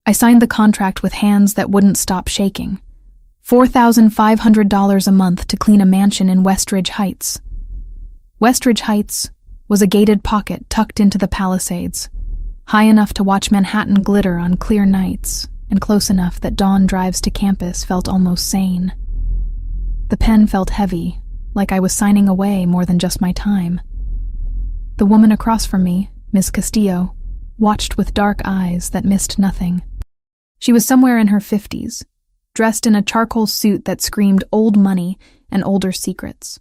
I signed the contract with hands that wouldn't stop shaking. $4,500 a month to clean a mansion in Westridge Heights. Westridge Heights was a gated pocket tucked into the Palisades, high enough to watch Manhattan glitter on clear nights, and close enough that dawn drives to campus felt almost sane. The pen felt heavy, like I was signing away more than just my time. The woman across from me, Miss Castillo, watched with dark eyes that missed nothing. She was somewhere in her 50s, dressed in a charcoal suit that screamed old money and older secrets.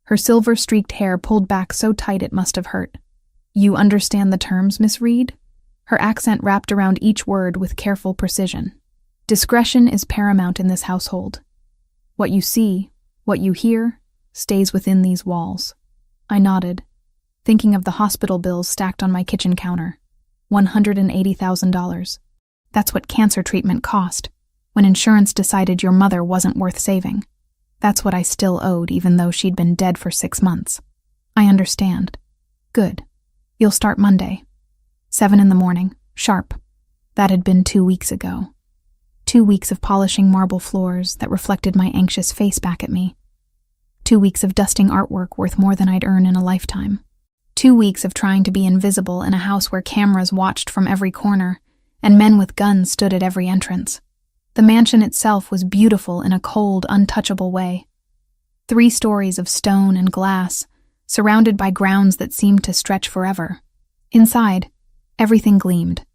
Her silver-streaked hair pulled back so tight it must have hurt. "You understand the terms, Miss Reed?" Her accent wrapped around each word with careful precision. "Discretion is paramount in this household. What you see, what you hear, stays within these walls." I nodded, thinking of the hospital bills stacked on my kitchen counter. $180,000. That's what cancer treatment cost, when insurance decided your mother wasn't worth saving. That's what I still owed, even though she'd been dead for 6 months. "I understand." "Good. You'll start Monday. 7 in the morning, sharp." That had been 2 weeks ago. 2 weeks of polishing marble floors that reflected my anxious face back at me. 2 weeks of dusting artwork worth more than I'd earn in a lifetime. 2 weeks of trying to be invisible in a house where cameras watched from every corner and men with guns stood at every entrance. The mansion itself was beautiful in a cold, untouchable way. 3 stories of stone and glass, surrounded by grounds that seemed to stretch forever. Inside, everything gleamed.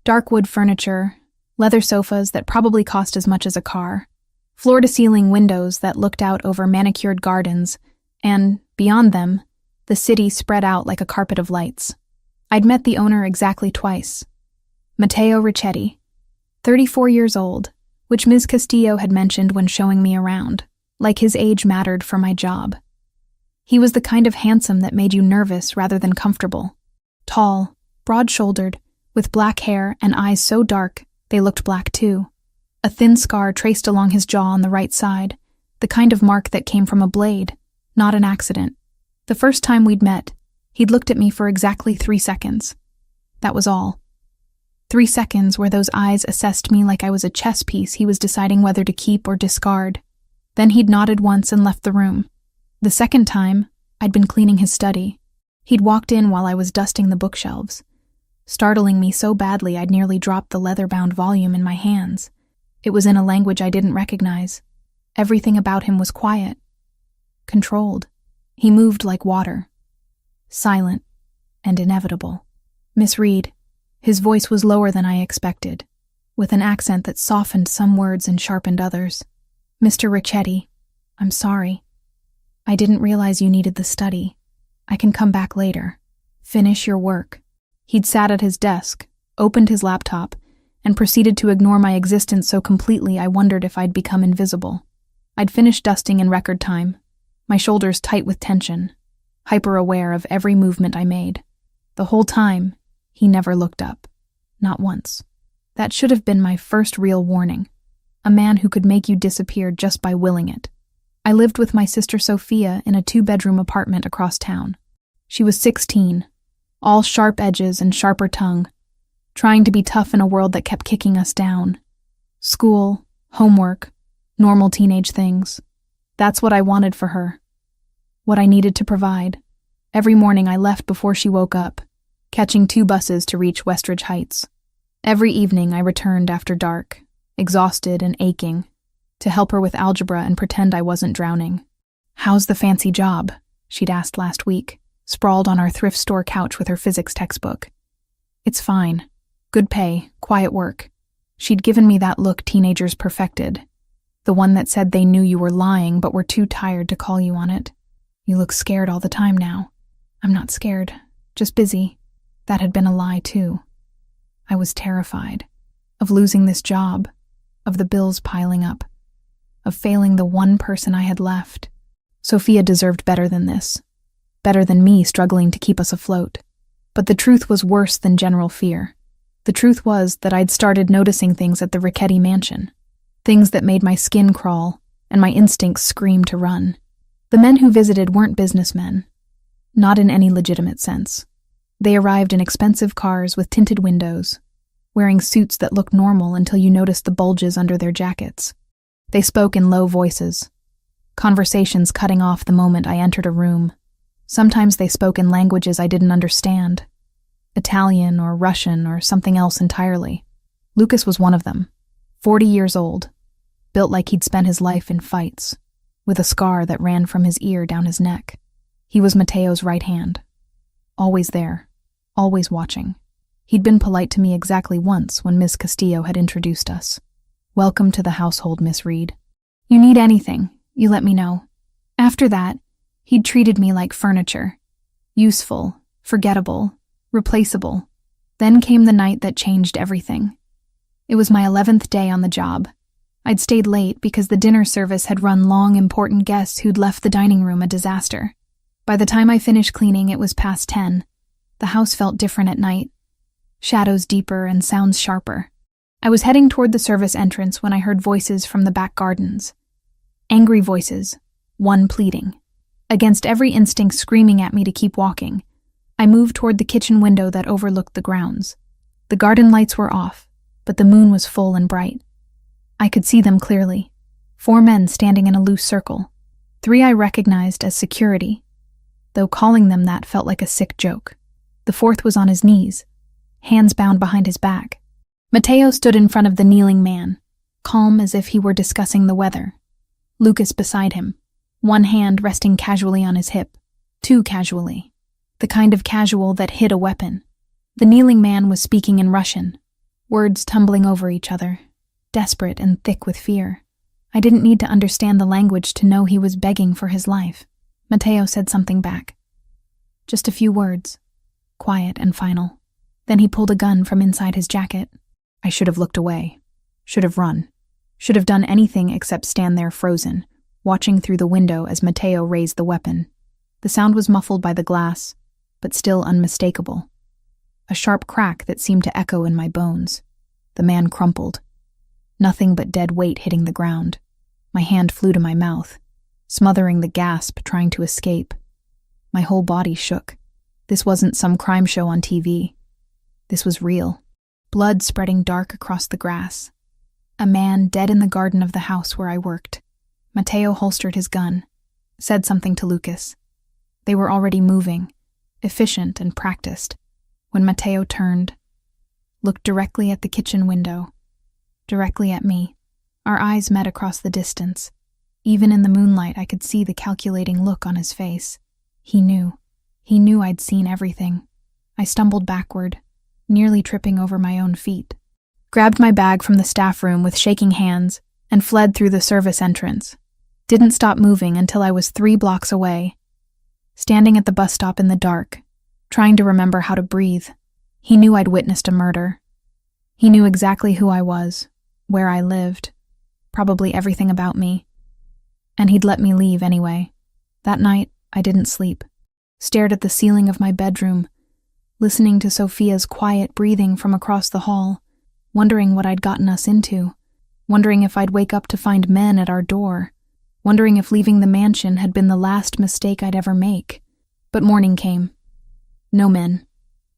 Dark wood furniture, leather sofas that probably cost as much as a car, floor-to-ceiling windows that looked out over manicured gardens, and, beyond them, the city spread out like a carpet of lights. I'd met the owner exactly twice. Matteo Ricchetti, 34 years old, which Ms. Castillo had mentioned when showing me around, like his age mattered for my job. He was the kind of handsome that made you nervous rather than comfortable. Tall, broad-shouldered, with black hair and eyes so dark they looked black too. A thin scar traced along his jaw on the right side, the kind of mark that came from a blade, not an accident. The first time we'd met, he'd looked at me for exactly 3 seconds. That was all. 3 seconds where those eyes assessed me like I was a chess piece he was deciding whether to keep or discard. Then he'd nodded once and left the room. The second time, I'd been cleaning his study. He'd walked in while I was dusting the bookshelves, startling me so badly I'd nearly dropped the leather-bound volume in my hands. It was in a language I didn't recognize. Everything about him was quiet, controlled. He moved like water, silent and inevitable. "Miss Reed." His voice was lower than I expected, with an accent that softened some words and sharpened others. "Mr. Ricchetti, I'm sorry. I didn't realize you needed the study. I can come back later. Finish your work." He'd sat at his desk, opened his laptop, and proceeded to ignore my existence so completely I wondered if I'd become invisible. I'd finished dusting in record time, my shoulders tight with tension, hyper-aware of every movement I made. The whole time, he never looked up. Not once. That should have been my first real warning. A man who could make you disappear just by willing it. I lived with my sister Sophia in a 2-bedroom apartment across town. She was 16, all sharp edges and sharper tongue, trying to be tough in a world that kept kicking us down. School, homework, normal teenage things. That's what I wanted for her. What I needed to provide. Every morning I left before she woke up, catching 2 buses to reach Westridge Heights. Every evening I returned after dark, exhausted and aching, to help her with algebra and pretend I wasn't drowning. "How's the fancy job?" she'd asked last week, sprawled on our thrift store couch with her physics textbook. "It's fine. Good pay, quiet work." She'd given me that look teenagers perfected, the one that said they knew you were lying but were too tired to call you on it. "You look scared all the time now." "I'm not scared, just busy." That had been a lie too. I was terrified of losing this job, of the bills piling up, of failing the one person I had left. Sophia deserved better than this, better than me struggling to keep us afloat. But the truth was worse than general fear. The truth was that I'd started noticing things at the Ricchetti mansion, things that made my skin crawl and my instincts scream to run. The men who visited weren't businessmen, not in any legitimate sense. They arrived in expensive cars with tinted windows, wearing suits that looked normal until you noticed the bulges under their jackets. They spoke in low voices, conversations cutting off the moment I entered a room. Sometimes they spoke in languages I didn't understand, Italian or Russian or something else entirely. Lucas was one of them, 40 years old, built like he'd spent his life in fights, with a scar that ran from his ear down his neck. He was Mateo's right hand, always there, always watching. He'd been polite to me exactly once when Miss Castillo had introduced us. "Welcome to the household, Miss Reed. You need anything, you let me know." After that, he'd treated me like furniture. Useful, forgettable, replaceable. Then came the night that changed everything. It was my 11th day on the job. I'd stayed late because the dinner service had run long, important guests who'd left the dining room a disaster. By the time I finished cleaning, it was past 10. The house felt different at night. Shadows deeper and sounds sharper. I was heading toward the service entrance when I heard voices from the back gardens. Angry voices, one pleading. Against every instinct screaming at me to keep walking, I moved toward the kitchen window that overlooked the grounds. The garden lights were off, but the moon was full and bright. I could see them clearly. 4 men standing in a loose circle. 3 I recognized as security, though calling them that felt like a sick joke. The 4th was on his knees, hands bound behind his back. Mateo stood in front of the kneeling man, calm as if he were discussing the weather. Lucas beside him, one hand resting casually on his hip, too casually, the kind of casual that hid a weapon. The kneeling man was speaking in Russian, words tumbling over each other, desperate and thick with fear. I didn't need to understand the language to know he was begging for his life. Mateo said something back. Just a few words, quiet and final. Then he pulled a gun from inside his jacket. I should have looked away, should have run, should have done anything except stand there frozen, watching through the window as Mateo raised the weapon. The sound was muffled by the glass, but still unmistakable. A sharp crack that seemed to echo in my bones. The man crumpled. Nothing but dead weight hitting the ground. My hand flew to my mouth, smothering the gasp trying to escape. My whole body shook. This wasn't some crime show on TV. This was real. Blood spreading dark across the grass. A man dead in the garden of the house where I worked. Mateo holstered his gun, said something to Lucas. They were already moving, efficient and practiced, when Mateo turned, looked directly at the kitchen window, directly at me. Our eyes met across the distance. Even in the moonlight, I could see the calculating look on his face. He knew. He knew I'd seen everything. I stumbled backward, nearly tripping over my own feet, grabbed my bag from the staff room with shaking hands, and fled through the service entrance. Didn't stop moving until I was 3 blocks away, standing at the bus stop in the dark, trying to remember how to breathe. He knew I'd witnessed a murder. He knew exactly who I was, where I lived, probably everything about me. And he'd let me leave anyway. That night, I didn't sleep. Stared at the ceiling of my bedroom, listening to Sophia's quiet breathing from across the hall, wondering what I'd gotten us into, wondering if I'd wake up to find men at our door, wondering if leaving the mansion had been the last mistake I'd ever make. But morning came. No men.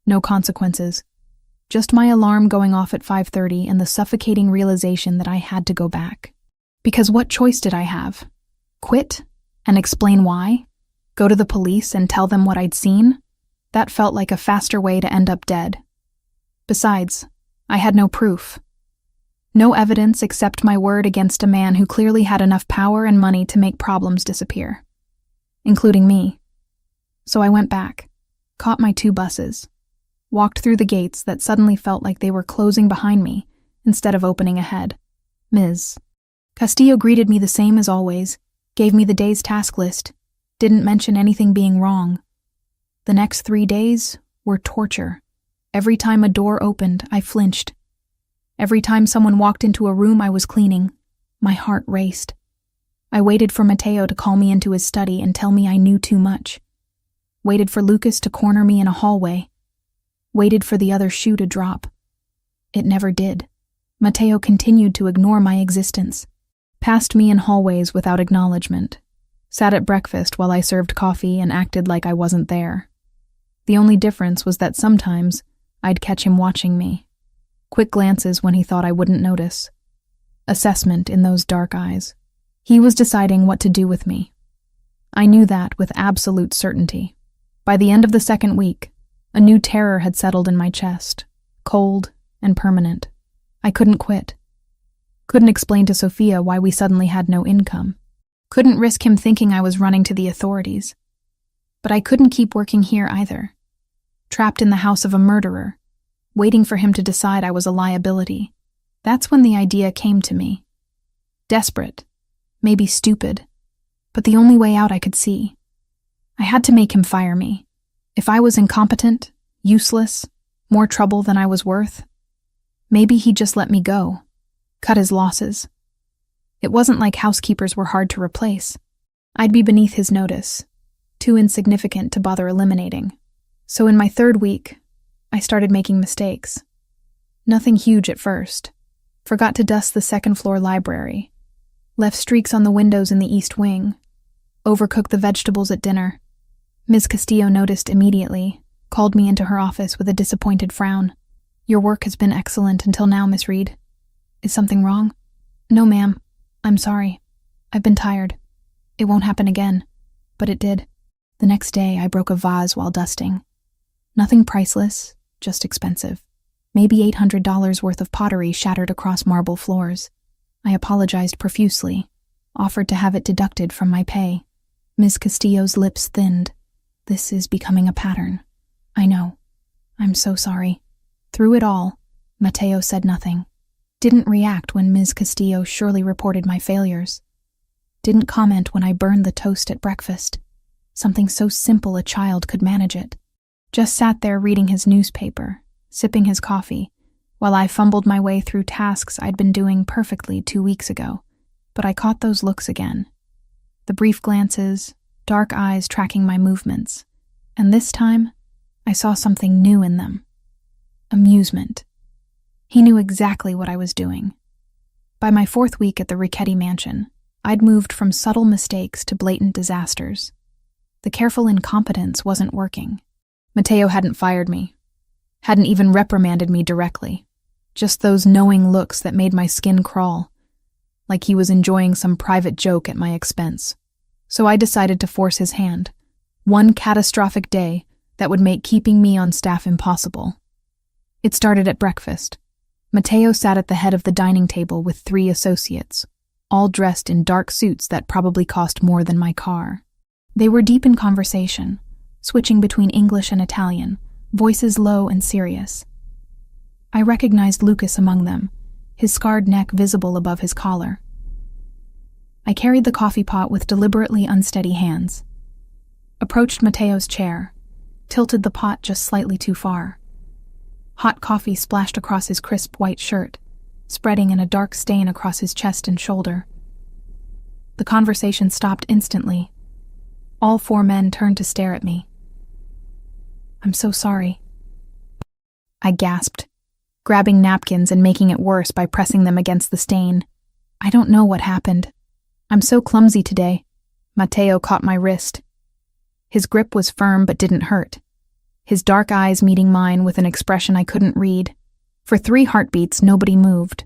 No consequences. Just my alarm going off at 5:30 and the suffocating realization that I had to go back. Because what choice did I have? Quit? And explain why? Go to the police and tell them what I'd seen? That felt like a faster way to end up dead. Besides, I had no proof. No evidence except my word against a man who clearly had enough power and money to make problems disappear. Including me. So I went back, caught my 2 buses, walked through the gates that suddenly felt like they were closing behind me instead of opening ahead. Ms. Castillo greeted me the same as always, gave me the day's task list, didn't mention anything being wrong. The next 3 days were torture. Every time a door opened, I flinched. Every time someone walked into a room I was cleaning, my heart raced. I waited for Mateo to call me into his study and tell me I knew too much. Waited for Lucas to corner me in a hallway. Waited for the other shoe to drop. It never did. Mateo continued to ignore my existence. Passed me in hallways without acknowledgement. Sat at breakfast while I served coffee and acted like I wasn't there. The only difference was that sometimes I'd catch him watching me. quick glances when he thought I wouldn't notice. Assessment in those dark eyes. He was deciding what to do with me. I knew that with absolute certainty. By the end of the second week, a new terror had settled in my chest, cold and permanent. I couldn't quit. Couldn't explain to Sophia why we suddenly had no income. Couldn't risk him thinking I was running to the authorities. But I couldn't keep working here either. Trapped in the house of a murderer, waiting for him to decide I was a liability. That's when the idea came to me. Desperate, maybe stupid, but the only way out I could see. I had to make him fire me. If I was incompetent, useless, more trouble than I was worth, maybe he'd just let me go, cut his losses. It wasn't like housekeepers were hard to replace. I'd be beneath his notice, too insignificant to bother eliminating. So in my third week, I started making mistakes. Nothing huge at first. Forgot to dust the second-floor library. Left streaks on the windows in the east wing. Overcooked the vegetables at dinner. Ms. Castillo noticed immediately, called me into her office with a disappointed frown. "Your work has been excellent until now, Miss Reed. Is something wrong?" "No, ma'am. I'm sorry. I've been tired. It won't happen again." But it did. The next day, I broke a vase while dusting. Nothing priceless, just expensive. Maybe $800 worth of pottery shattered across marble floors. I apologized profusely, offered to have it deducted from my pay. Ms. Castillo's lips thinned. "This is becoming a pattern." "I know. I'm so sorry." Through it all, Mateo said nothing. Didn't react when Ms. Castillo surely reported my failures. Didn't comment when I burned the toast at breakfast. Something so simple a child could manage it. Just sat there reading his newspaper, sipping his coffee, while I fumbled my way through tasks I'd been doing perfectly 2 weeks ago. But I caught those looks again. The brief glances, dark eyes tracking my movements. And this time, I saw something new in them. Amusement. He knew exactly what I was doing. By my 4th week at the Richetti mansion, I'd moved from subtle mistakes to blatant disasters. The careful incompetence wasn't working. Mateo hadn't fired me. Hadn't even reprimanded me directly. Just those knowing looks that made my skin crawl, like he was enjoying some private joke at my expense. So I decided to force his hand. One catastrophic day that would make keeping me on staff impossible. It started at breakfast. Mateo sat at the head of the dining table with 3 associates, all dressed in dark suits that probably cost more than my car. They were deep in conversation, switching between English and Italian, voices low and serious. I recognized Lucas among them, his scarred neck visible above his collar. I carried the coffee pot with deliberately unsteady hands. Approached Mateo's chair, tilted the pot just slightly too far. Hot coffee splashed across his crisp white shirt, spreading in a dark stain across his chest and shoulder. The conversation stopped instantly. All 4 men turned to stare at me. "I'm so sorry," I gasped, grabbing napkins and making it worse by pressing them against the stain. "I don't know what happened. I'm so clumsy today." Mateo caught my wrist. His grip was firm but didn't hurt, his dark eyes meeting mine with an expression I couldn't read. For 3 heartbeats, nobody moved.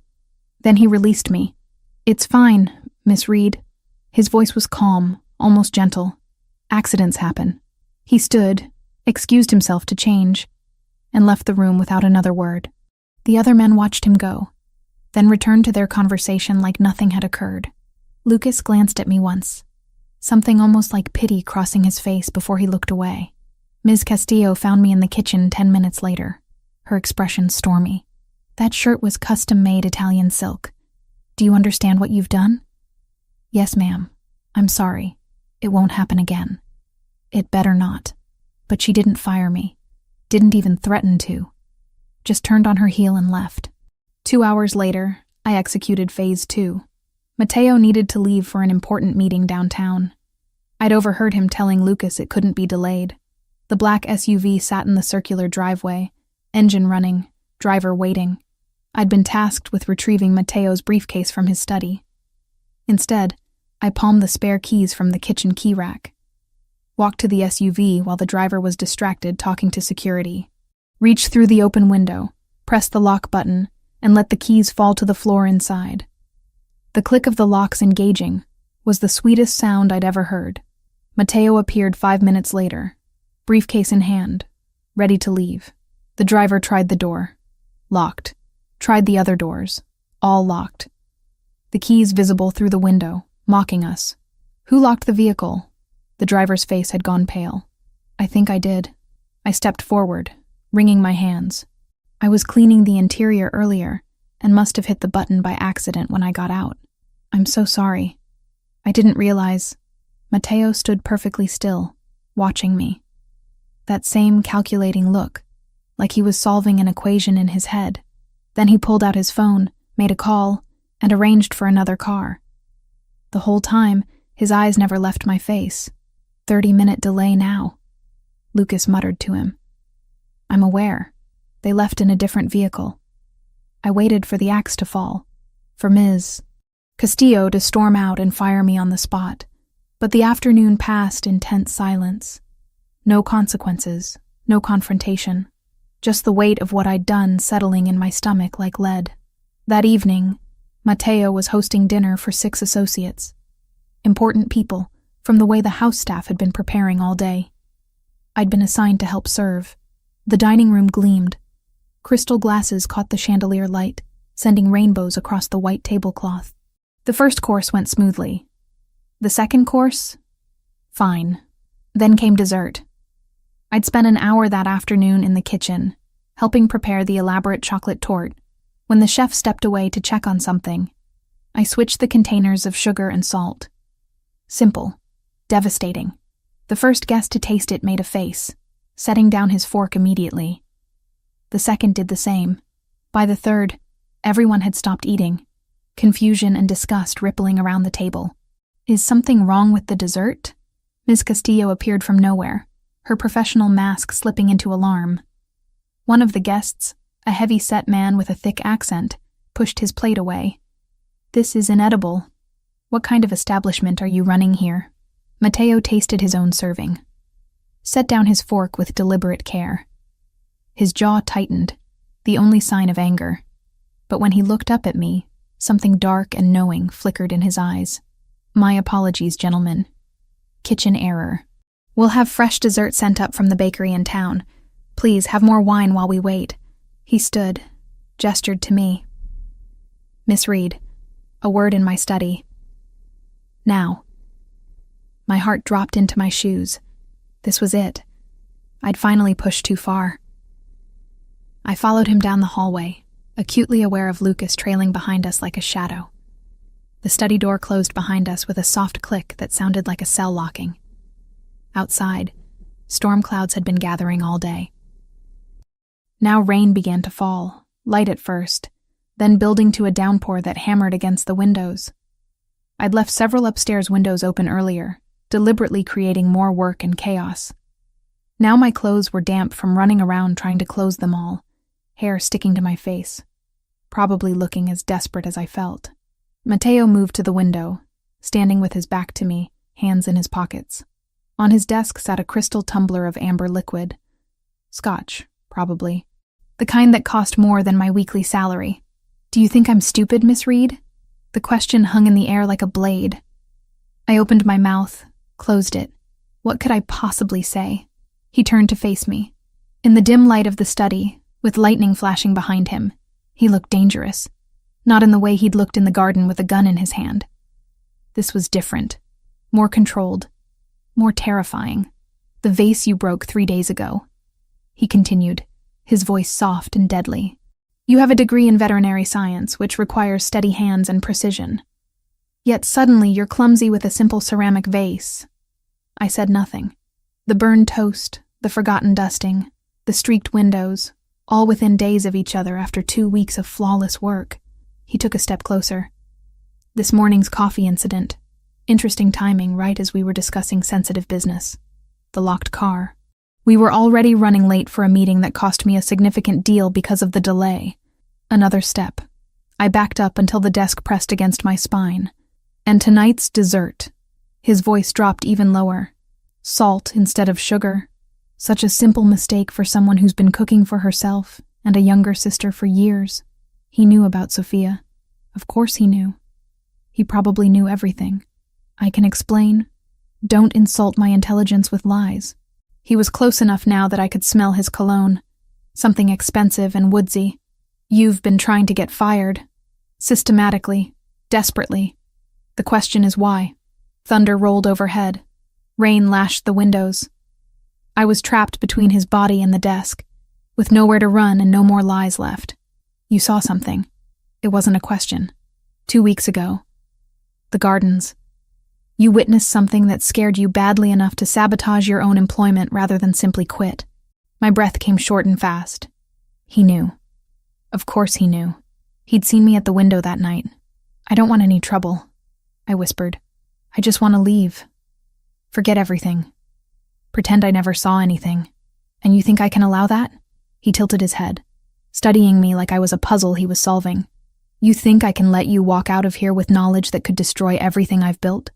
Then he released me. "It's fine, Miss Reed." His voice was calm, almost gentle. "Accidents happen." He stood, excused himself to change, and left the room without another word. The other men watched him go, then returned to their conversation like nothing had occurred. Lucas glanced at me once, something almost like pity crossing his face before he looked away. Ms. Castillo found me in the kitchen 10 minutes later, her expression stormy. "That shirt was custom-made Italian silk. Do you understand what you've done?" "Yes, ma'am. I'm sorry. It won't happen again." It better not. But she didn't fire me. Didn't even threaten to. Just turned on her heel and left. 2 hours later, I executed phase 2. Mateo needed to leave for an important meeting downtown. I'd overheard him telling Lucas it couldn't be delayed. The black SUV sat in the circular driveway, engine running, driver waiting. I'd been tasked with retrieving Mateo's briefcase from his study. Instead, I palmed the spare keys from the kitchen key rack. Walked to the SUV while the driver was distracted talking to security. Reached through the open window, pressed the lock button, and let the keys fall to the floor inside. The click of the locks engaging was the sweetest sound I'd ever heard. Matteo appeared 5 minutes later, briefcase in hand, ready to leave. The driver tried the door. Locked. Tried the other doors. All locked. The keys visible through the window, mocking us. Who locked the vehicle? The driver's face had gone pale. I think I did. I stepped forward, wringing my hands. I was cleaning the interior earlier and must have hit the button by accident when I got out. I'm so sorry. I didn't realize. Matteo stood perfectly still, watching me. That same calculating look, like he was solving an equation in his head. Then he pulled out his phone, made a call, and arranged for another car. The whole time, his eyes never left my face. 30-minute delay now. Lucas muttered to him. I'm aware. They left in a different vehicle. I waited for the axe to fall, for Ms. Castillo to storm out and fire me on the spot. But the afternoon passed in tense silence. No consequences, no confrontation. Just the weight of what I'd done settling in my stomach like lead. That evening, Matteo was hosting dinner for 6 associates. Important people, from the way the house staff had been preparing all day. I'd been assigned to help serve. The dining room gleamed. Crystal glasses caught the chandelier light, sending rainbows across the white tablecloth. The first course went smoothly. The second course? Fine. Then came dessert. I'd spent an hour that afternoon in the kitchen, helping prepare the elaborate chocolate torte, when the chef stepped away to check on something. I switched the containers of sugar and salt. Simple. Devastating. The first guest to taste it made a face, setting down his fork immediately. The second did the same. By the third, everyone had stopped eating, confusion and disgust rippling around the table. Is something wrong with the dessert? Ms. Castillo appeared from nowhere, her professional mask slipping into alarm. One of the guests, a heavy-set man with a thick accent, pushed his plate away. This is inedible. What kind of establishment are you running here? Matteo tasted his own serving. Set down his fork with deliberate care. His jaw tightened, the only sign of anger. But when he looked up at me, something dark and knowing flickered in his eyes. My apologies, gentlemen. Kitchen error. We'll have fresh dessert sent up from the bakery in town. Please have more wine while we wait. He stood, gestured to me. Miss Reed, a word in my study. Now. My heart dropped into my shoes. This was it. I'd finally pushed too far. I followed him down the hallway, acutely aware of Lucas trailing behind us like a shadow. The study door closed behind us with a soft click that sounded like a cell locking. Outside, storm clouds had been gathering all day. Now rain began to fall, light at first, then building to a downpour that hammered against the windows. I'd left several upstairs windows open earlier, deliberately creating more work and chaos. Now my clothes were damp from running around trying to close them all, hair sticking to my face, probably looking as desperate as I felt. Matteo moved to the window, standing with his back to me, hands in his pockets. On his desk sat a crystal tumbler of amber liquid. Scotch, probably. The kind that cost more than my weekly salary. Do you think I'm stupid, Miss Reed? The question hung in the air like a blade. I opened my mouth, closed it. What could I possibly say? He turned to face me. In the dim light of the study, with lightning flashing behind him, he looked dangerous. Not in the way he'd looked in the garden with a gun in his hand. This was different. More controlled. More terrifying. The vase you broke 3 days ago. He continued, his voice soft and deadly. You have a degree in veterinary science, which requires steady hands and precision. Yet suddenly you're clumsy with a simple ceramic vase. I said nothing. The burned toast, the forgotten dusting, the streaked windows, all within days of each other after 2 weeks of flawless work. He took a step closer. This morning's coffee incident. Interesting timing, right as we were discussing sensitive business. The locked car. We were already running late for a meeting that cost me a significant deal because of the delay. Another step. I backed up until the desk pressed against my spine. And tonight's dessert. His voice dropped even lower. Salt instead of sugar. Such a simple mistake for someone who's been cooking for herself, and a younger sister for years. He knew about Sophia. Of course he knew. He probably knew everything. I can explain. Don't insult my intelligence with lies. He was close enough now that I could smell his cologne. Something expensive and woodsy. You've been trying to get fired. Systematically. Desperately. The question is why. Thunder rolled overhead. Rain lashed the windows. I was trapped between his body and the desk, with nowhere to run and no more lies left. You saw something. It wasn't a question. 2 weeks ago. The gardens. You witnessed something that scared you badly enough to sabotage your own employment rather than simply quit. My breath came short and fast. He knew. Of course he knew. He'd seen me at the window that night. I don't want any trouble, I whispered. I just want to leave. Forget everything. Pretend I never saw anything. And you think I can allow that? He tilted his head, studying me like I was a puzzle he was solving. You think I can let you walk out of here with knowledge that could destroy everything I've built?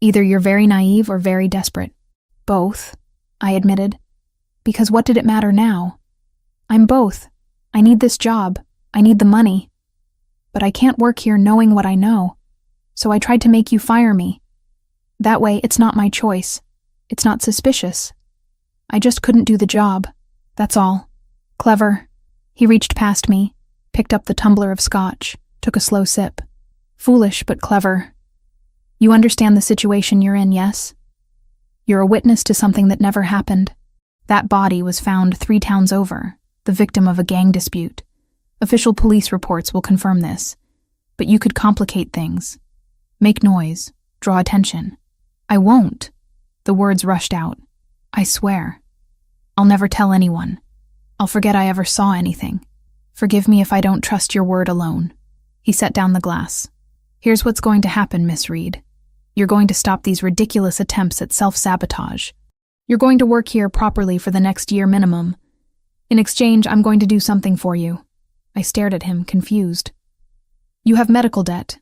Either you're very naive or very desperate. Both, I admitted. Because what did it matter now? I'm both. I need this job. I need the money. But I can't work here knowing what I know. So I tried to make you fire me. That way, it's not my choice. It's not suspicious. I just couldn't do the job. That's all. Clever. He reached past me, picked up the tumbler of scotch, took a slow sip. Foolish, but clever. You understand the situation you're in, yes? You're a witness to something that never happened. That body was found 3 towns over, the victim of a gang dispute. Official police reports will confirm this. But you could complicate things. Make noise. Draw attention. I won't. The words rushed out. I swear. I'll never tell anyone. I'll forget I ever saw anything. Forgive me if I don't trust your word alone. He set down the glass. Here's what's going to happen, Miss Reed. You're going to stop these ridiculous attempts at self-sabotage. You're going to work here properly for the next year minimum. In exchange, I'm going to do something for you. I stared at him, confused. You have medical debt.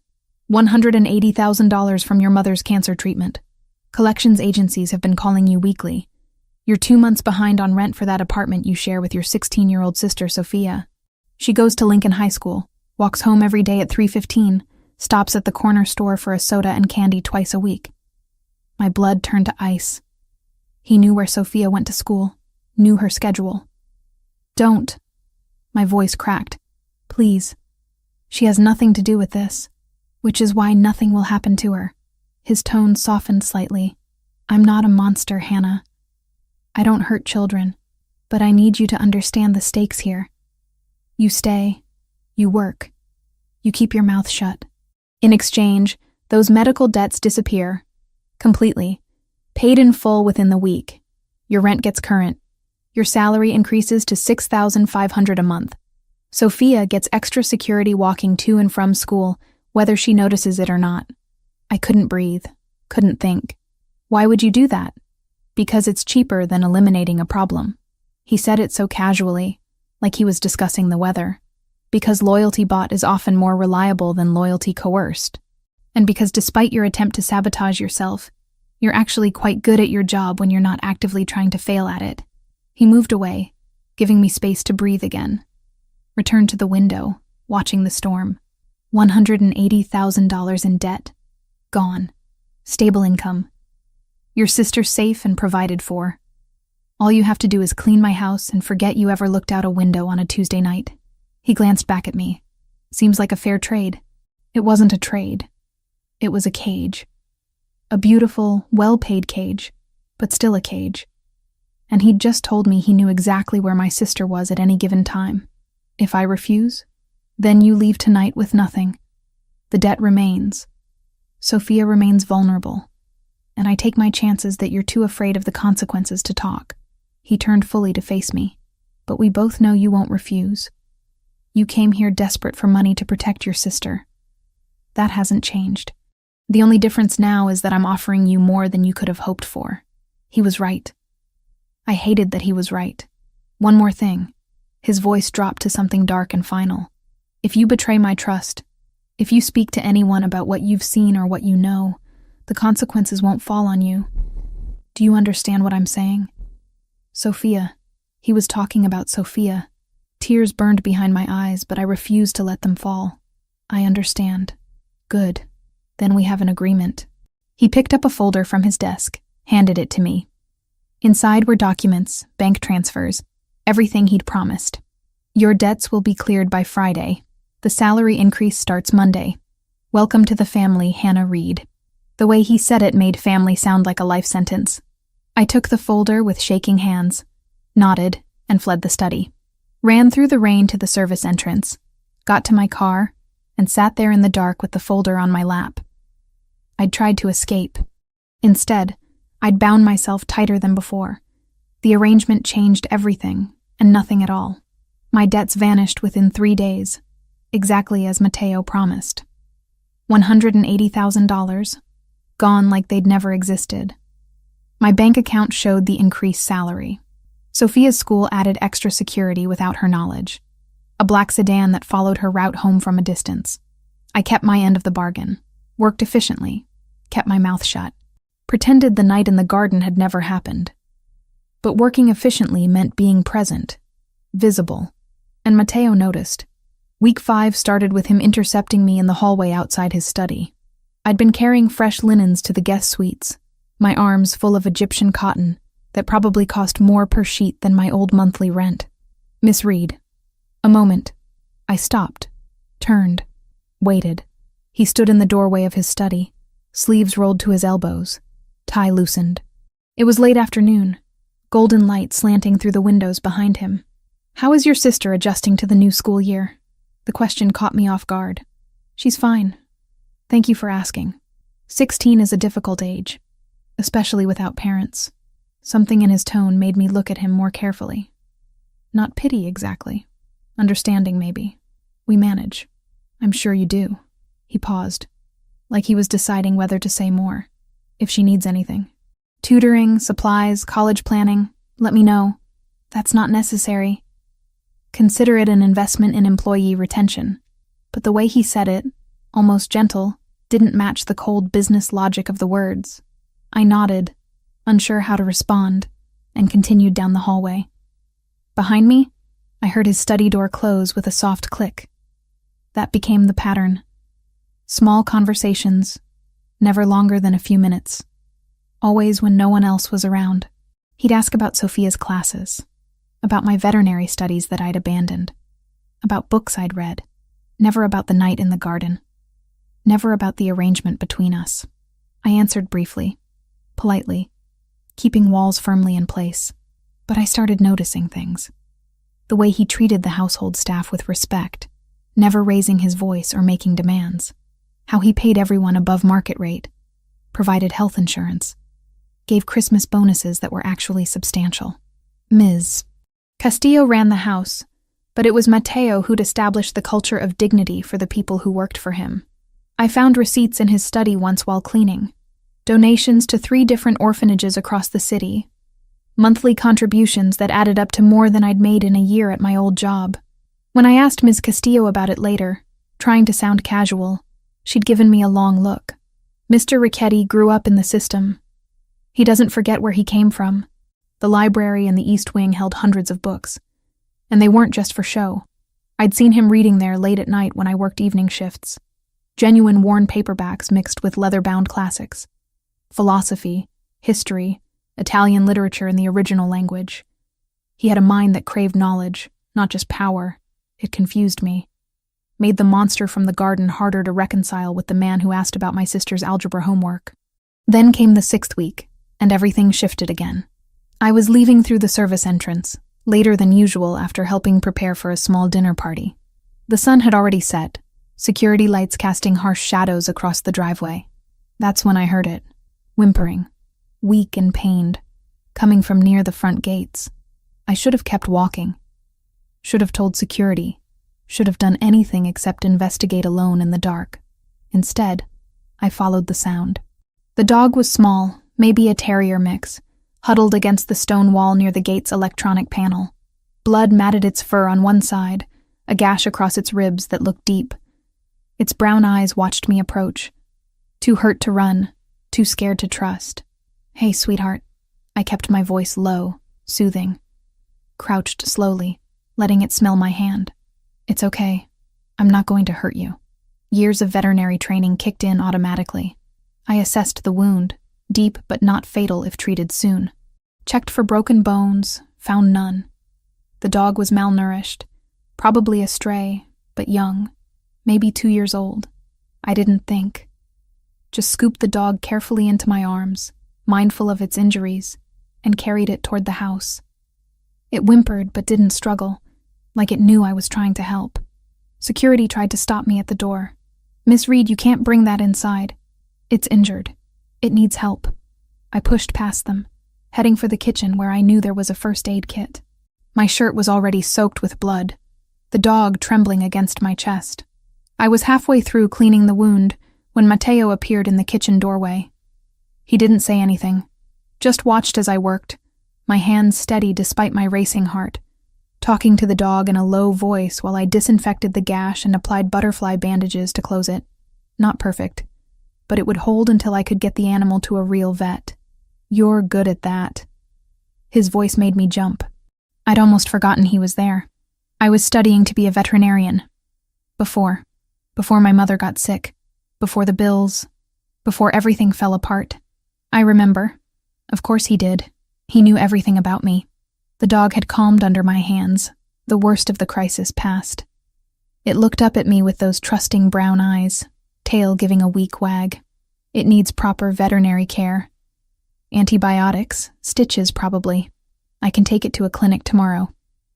$180,000 from your mother's cancer treatment. Collections agencies have been calling you weekly. You're 2 months behind on rent for that apartment you share with your 16-year-old sister, Sophia. She goes to Lincoln High School, walks home every day at 3:15, stops at the corner store for a soda and candy twice a week. My blood turned to ice. He knew where Sophia went to school, knew her schedule. Don't. My voice cracked. Please. She has nothing to do with this, which is why nothing will happen to her. His tone softened slightly. I'm not a monster, Hannah. I don't hurt children, but I need you to understand the stakes here. You stay. You work. You keep your mouth shut. In exchange, those medical debts disappear. Completely. Paid in full within the week. Your rent gets current. Your salary increases to $6,500 a month. Sophia gets extra security walking to and from school, whether she notices it or not. I couldn't breathe, couldn't think. Why would you do that? Because it's cheaper than eliminating a problem. He said it so casually, like he was discussing the weather. Because loyalty bought is often more reliable than loyalty coerced. And because despite your attempt to sabotage yourself, you're actually quite good at your job when you're not actively trying to fail at it. He moved away, giving me space to breathe again. Returned to the window, watching the storm. $180,000 in debt. Gone. Stable income. Your sister safe and provided for. All you have to do is clean my house and forget you ever looked out a window on a Tuesday night. He glanced back at me. Seems like a fair trade. It wasn't a trade. It was a cage. A beautiful, well-paid cage, but still a cage. And he'd just told me he knew exactly where my sister was at any given time. If I refuse, then you leave tonight with nothing. The debt remains. Sophia remains vulnerable. And I take my chances that you're too afraid of the consequences to talk. He turned fully to face me. But we both know you won't refuse. You came here desperate for money to protect your sister. That hasn't changed. The only difference now is that I'm offering you more than you could have hoped for. He was right. I hated that he was right. One more thing. His voice dropped to something dark and final. If you betray my trust, if you speak to anyone about what you've seen or what you know, the consequences won't fall on you. Do you understand what I'm saying? Sophia. He was talking about Sophia. Tears burned behind my eyes, but I refused to let them fall. I understand. Good. Then we have an agreement. He picked up a folder from his desk, handed it to me. Inside were documents, bank transfers, everything he'd promised. Your debts will be cleared by Friday. The salary increase starts Monday. Welcome to the family, Hannah Reed. The way he said it made family sound like a life sentence. I took the folder with shaking hands, nodded, and fled the study. Ran through the rain to the service entrance, got to my car, and sat there in the dark with the folder on my lap. I'd tried to escape. Instead, I'd bound myself tighter than before. The arrangement changed everything, and nothing at all. My debts vanished within 3 days, exactly as Matteo promised. $180,000, gone like they'd never existed. My bank account showed the increased salary. Sophia's school added extra security without her knowledge. A black sedan that followed her route home from a distance. I kept my end of the bargain, worked efficiently, kept my mouth shut, pretended the night in the garden had never happened. But working efficiently meant being present, visible, and Matteo noticed. Week 5 started with him intercepting me in the hallway outside his study. I'd been carrying fresh linens to the guest suites, my arms full of Egyptian cotton that probably cost more per sheet than my old monthly rent. Miss Reed. A moment. I stopped, turned, waited. He stood in the doorway of his study, sleeves rolled to his elbows, tie loosened. It was late afternoon, golden light slanting through the windows behind him. How is your sister adjusting to the new school year? The question caught me off guard. She's fine. Thank you for asking. 16 is a difficult age, especially without parents. Something in his tone made me look at him more carefully. Not pity exactly. Understanding, maybe. We manage. I'm sure you do. He paused, like he was deciding whether to say more. If she needs anything. Tutoring, supplies, college planning, let me know. That's not necessary. Consider it an investment in employee retention. But the way he said it, almost gentle, didn't match the cold business logic of the words. I nodded, unsure how to respond, and continued down the hallway. Behind me, I heard his study door close with a soft click. That became the pattern. Small conversations, never longer than a few minutes. Always when no one else was around. He'd ask about Sophia's classes, about my veterinary studies that I'd abandoned, about books I'd read, never about the night in the garden, never about the arrangement between us. I answered briefly, politely, keeping walls firmly in place, but I started noticing things. The way he treated the household staff with respect, never raising his voice or making demands. How he paid everyone above market rate, provided health insurance, gave Christmas bonuses that were actually substantial. Ms. Castillo ran the house, but it was Matteo who'd established the culture of dignity for the people who worked for him. I found receipts in his study once while cleaning. Donations to 3 different orphanages across the city. Monthly contributions that added up to more than I'd made in a year at my old job. When I asked Ms. Castillo about it later, trying to sound casual, she'd given me a long look. Mr. Ricchetti grew up in the system. He doesn't forget where he came from. The library in the East Wing held hundreds of books. And they weren't just for show. I'd seen him reading there late at night when I worked evening shifts. Genuine worn paperbacks mixed with leather-bound classics. Philosophy, history, Italian literature in the original language. He had a mind that craved knowledge, not just power. It confused me. Made the monster from the garden harder to reconcile with the man who asked about my sister's algebra homework. Then came the 6th week, and everything shifted again. I was leaving through the service entrance, later than usual after helping prepare for a small dinner party. The sun had already set, security lights casting harsh shadows across the driveway. That's when I heard it, whimpering, weak and pained, coming from near the front gates. I should have kept walking. Should have told security. Should have done anything except investigate alone in the dark. Instead, I followed the sound. The dog was small, maybe a terrier mix, huddled against the stone wall near the gate's electronic panel. Blood matted its fur on one side, a gash across its ribs that looked deep. Its brown eyes watched me approach. Too hurt to run, too scared to trust. "Hey, sweetheart." I kept my voice low, soothing. Crouched slowly, letting it smell my hand. It's okay. I'm not going to hurt you. Years of veterinary training kicked in automatically. I assessed the wound, deep but not fatal if treated soon. Checked for broken bones, found none. The dog was malnourished, probably a stray, but young, maybe 2 years old. I didn't think. Just scooped the dog carefully into my arms, mindful of its injuries, and carried it toward the house. It whimpered but didn't struggle, like it knew I was trying to help. Security tried to stop me at the door. "Miss Reed, you can't bring that inside. It's injured. It needs help." I pushed past them, heading for the kitchen where I knew there was a first aid kit. My shirt was already soaked with blood, the dog trembling against my chest. I was halfway through cleaning the wound when Matteo appeared in the kitchen doorway. He didn't say anything, just watched as I worked, my hands steady despite my racing heart, talking to the dog in a low voice while I disinfected the gash and applied butterfly bandages to close it. Not perfect, but it would hold until I could get the animal to a real vet. "You're good at that." His voice made me jump. I'd almost forgotten he was there. I was studying to be a veterinarian. Before my mother got sick, before the bills, before everything fell apart. I remember. Of course he did. He knew everything about me. The dog had calmed under my hands, the worst of the crisis past. It looked up at me with those trusting brown eyes, tail giving a weak wag. It needs proper veterinary care. Antibiotics, stitches probably. I can take it to a clinic tomorrow.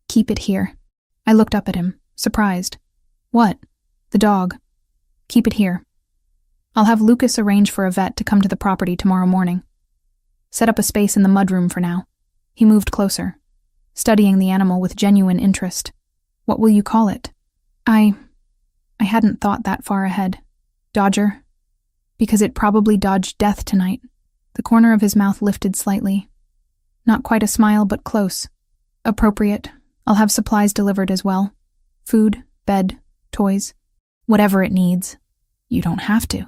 Keep it here. I looked up at him, surprised. "What?" "The dog. Keep it here. I'll have Lucas arrange for a vet to come to the property tomorrow morning. Set up a space in the mudroom for now." He moved closer, studying the animal with genuine interest. "What will you call it?" I hadn't thought that far ahead. "Dodger. Because it probably dodged death tonight." The corner of his mouth lifted slightly. Not quite a smile, but close. "Appropriate. I'll have supplies delivered as well. Food, bed, toys. Whatever it needs." "You don't have to."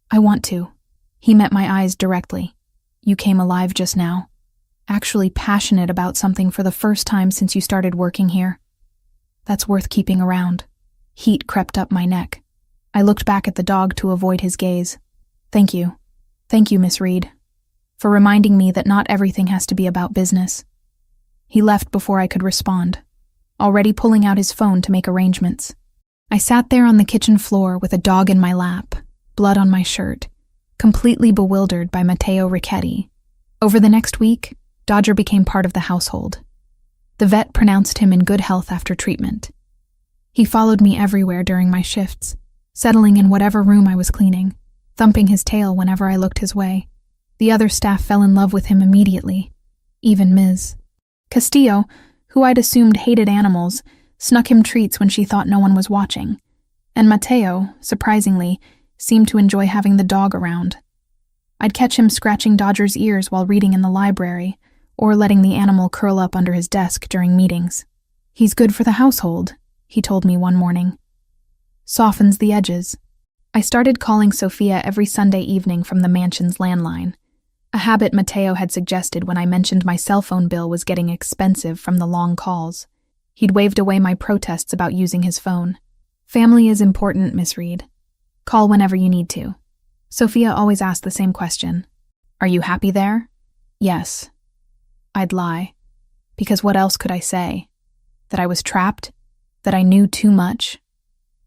"I want to." He met my eyes directly. "You came alive just now. Actually passionate about something for the first time since you started working here. That's worth keeping around." Heat crept up my neck. I looked back at the dog to avoid his gaze. Thank you, Miss Reed, for reminding me that not everything has to be about business." He left before I could respond, already pulling out his phone to make arrangements. I sat there on the kitchen floor with a dog in my lap, blood on my shirt, completely bewildered by Matteo Ricchetti. Over the next week, Dodger became part of the household. The vet pronounced him in good health after treatment. He followed me everywhere during my shifts, settling in whatever room I was cleaning, thumping his tail whenever I looked his way. The other staff fell in love with him immediately, even Ms. Castillo, who I'd assumed hated animals, snuck him treats when she thought no one was watching, and Matteo, surprisingly, seemed to enjoy having the dog around. I'd catch him scratching Dodger's ears while reading in the library, or letting the animal curl up under his desk during meetings. "He's good for the household," he told me one morning. "Softens the edges." I started calling Sophia every Sunday evening from the mansion's landline, a habit Matteo had suggested when I mentioned my cell phone bill was getting expensive from the long calls. He'd waved away my protests about using his phone. "Family is important, Miss Reed. Call whenever you need to." Sophia always asked the same question. "Are you happy there?" "Yes." I'd lie, because what else could I say? That I was trapped? That I knew too much?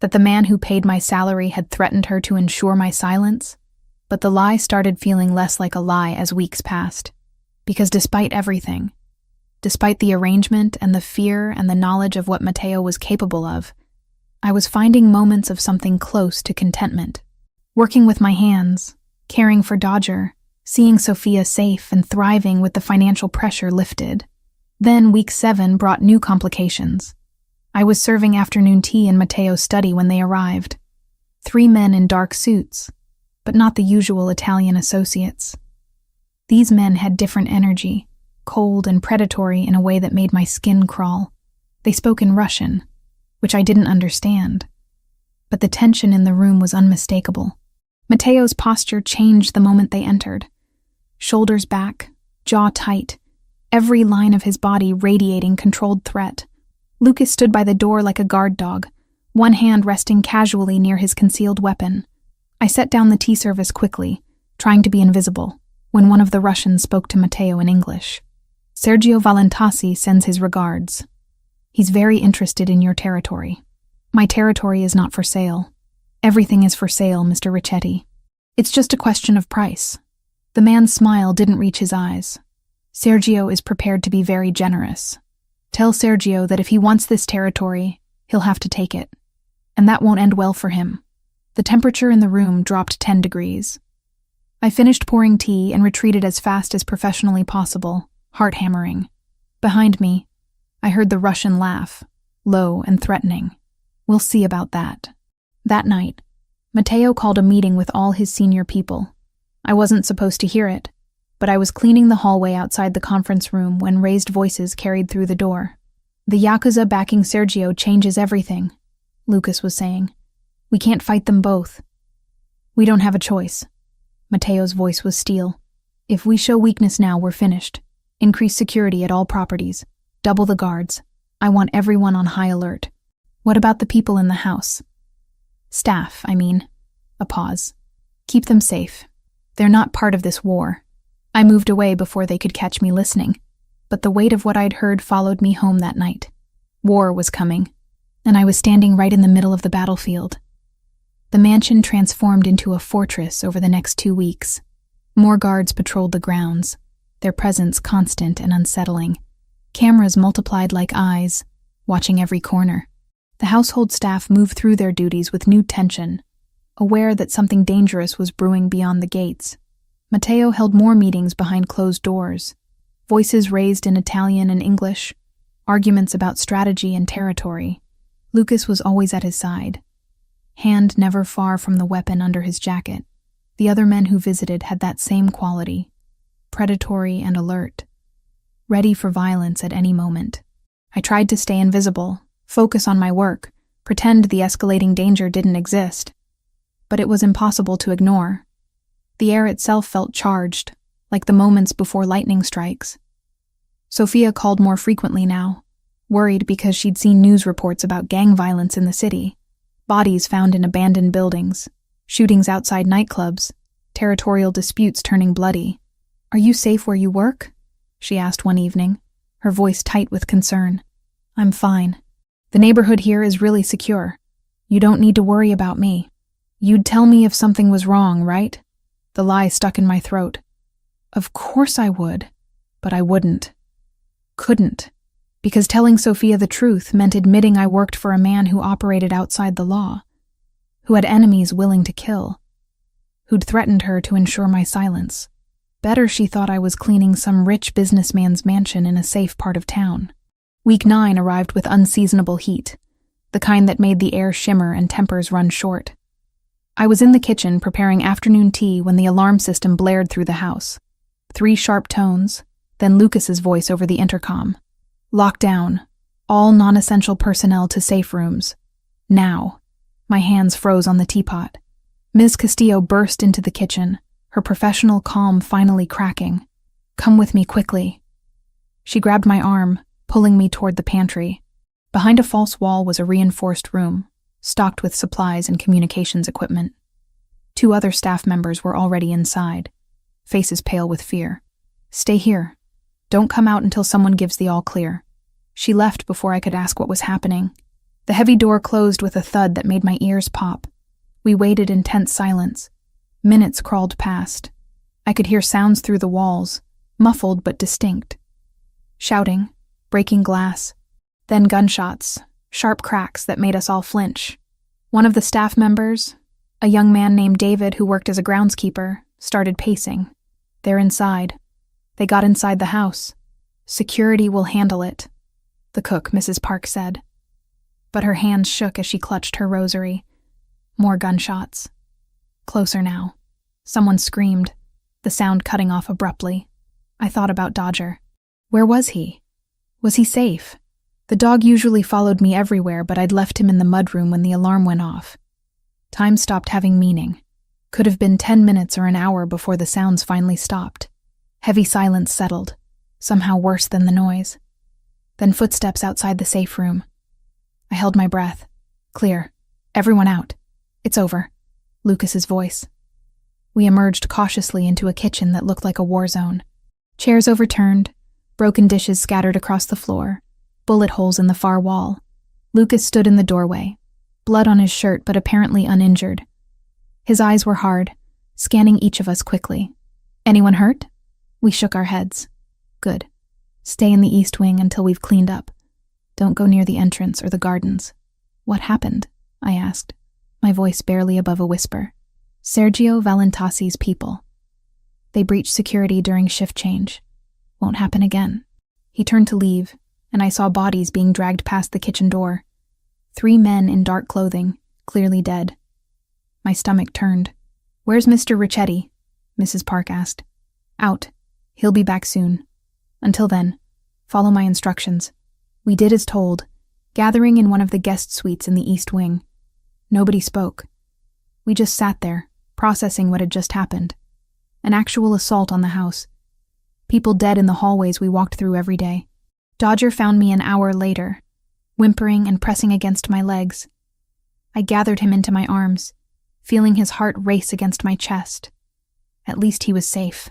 That the man who paid my salary had threatened her to ensure my silence? But the lie started feeling less like a lie as weeks passed. Because despite everything, despite the arrangement and the fear and the knowledge of what Matteo was capable of, I was finding moments of something close to contentment. Working with my hands, caring for Dodger, seeing Sophia safe and thriving with the financial pressure lifted. Then week 7 brought new complications. I was serving afternoon tea in Matteo's study when they arrived. 3 men in dark suits, but not the usual Italian associates. These men had different energy, cold and predatory in a way that made my skin crawl. They spoke in Russian, which I didn't understand, but the tension in the room was unmistakable. Matteo's posture changed the moment they entered. Shoulders back, jaw tight, every line of his body radiating controlled threat. Lucas stood by the door like a guard dog, one hand resting casually near his concealed weapon. I set down the tea service quickly, trying to be invisible, when one of the Russians spoke to Matteo in English. Sergio Valentasi sends his regards. He's very interested in your territory. My territory is not for sale. Everything is for sale, Mr. Ricchetti. It's just a question of price. The man's smile didn't reach his eyes. Sergio is prepared to be very generous. Tell Sergio that if he wants this territory, he'll have to take it. And that won't end well for him. The temperature in the room dropped 10 degrees. I finished pouring tea and retreated as fast as professionally possible, heart hammering. Behind me, I heard the Russian laugh, low and threatening. We'll see about that. That night, Matteo called a meeting with all his senior people. I wasn't supposed to hear it, but I was cleaning the hallway outside the conference room when raised voices carried through the door. The Yakuza backing Sergio changes everything, Lucas was saying. We can't fight them both. We don't have a choice. Matteo's voice was steel. If we show weakness now, we're finished. Increase security at all properties. Double the guards. I want everyone on high alert. What about the people in the house? Staff, I mean. A pause. Keep them safe. They're not part of this war. I moved away before they could catch me listening, but the weight of what I'd heard followed me home that night. War was coming, and I was standing right in the middle of the battlefield. The mansion transformed into a fortress over the next 2 weeks. More guards patrolled the grounds, their presence constant and unsettling. Cameras multiplied like eyes, watching every corner. The household staff moved through their duties with new tension, aware that something dangerous was brewing beyond the gates. Matteo held more meetings behind closed doors, voices raised in Italian and English, arguments about strategy and territory. Lucas was always at his side, hand never far from the weapon under his jacket. The other men who visited had that same quality, predatory and alert, ready for violence at any moment. I tried to stay invisible, focus on my work, pretend the escalating danger didn't exist. But it was impossible to ignore. The air itself felt charged, like the moments before lightning strikes. Sophia called more frequently now, worried because she'd seen news reports about gang violence in the city, bodies found in abandoned buildings, shootings outside nightclubs, territorial disputes turning bloody. "Are you safe where you work?" she asked one evening, her voice tight with concern. "I'm fine. The neighborhood here is really secure. You don't need to worry about me. You'd tell me if something was wrong, right?" The lie stuck in my throat. Of course I would, but I wouldn't. Couldn't. Because telling Sophia the truth meant admitting I worked for a man who operated outside the law, who had enemies willing to kill, who'd threatened her to ensure my silence. Better she thought I was cleaning some rich businessman's mansion in a safe part of town. Week 9 arrived with unseasonable heat, the kind that made the air shimmer and tempers run short. I was in the kitchen preparing afternoon tea when the alarm system blared through the house. 3 sharp tones, then Lucas's voice over the intercom. "Lock down. All non-essential personnel to safe rooms. Now." My hands froze on the teapot. Ms. Castillo burst into the kitchen, her professional calm finally cracking. "Come with me quickly." She grabbed my arm, pulling me toward the pantry. Behind a false wall was a reinforced room, stocked with supplies and communications equipment. 2 other staff members were already inside, faces pale with fear. "Stay here. Don't come out until someone gives the all clear." She left before I could ask what was happening. The heavy door closed with a thud that made my ears pop. We waited in tense silence. Minutes crawled past. I could hear sounds through the walls, muffled but distinct. Shouting, breaking glass, then gunshots, sharp cracks that made us all flinch. One of the staff members, a young man named David who worked as a groundskeeper, started pacing. "They're inside. They got inside the house. Security will handle it," the cook, Mrs. Park, said. But her hands shook as she clutched her rosary. More gunshots. Closer now. Someone screamed, the sound cutting off abruptly. I thought about Dodger. Where was he? Was he safe? The dog usually followed me everywhere, but I'd left him in the mudroom when the alarm went off. Time stopped having meaning. Could have been 10 minutes or an hour before the sounds finally stopped. Heavy silence settled, somehow worse than the noise. Then footsteps outside the safe room. I held my breath. Clear. Everyone out. It's over. Lucas's voice. We emerged cautiously into a kitchen that looked like a war zone. Chairs overturned, broken dishes scattered across the floor, bullet holes in the far wall. Lucas stood in the doorway, blood on his shirt but apparently uninjured. His eyes were hard, scanning each of us quickly. Anyone hurt? We shook our heads. Good. Stay in the East Wing until we've cleaned up. Don't go near the entrance or the gardens. What happened? I asked, my voice barely above a whisper. Sergio Valentasi's people. They breached security during shift change. Won't happen again. He turned to leave, and I saw bodies being dragged past the kitchen door. 3 men in dark clothing, clearly dead. My stomach turned. Where's Mr. Ricchetti? Mrs. Park asked. Out. He'll be back soon. Until then, follow my instructions. We did as told, gathering in one of the guest suites in the East Wing. Nobody spoke. We just sat there, processing what had just happened. An actual assault on the house. People dead in the hallways we walked through every day. Dodger found me an hour later, whimpering and pressing against my legs. I gathered him into my arms, feeling his heart race against my chest. At least he was safe.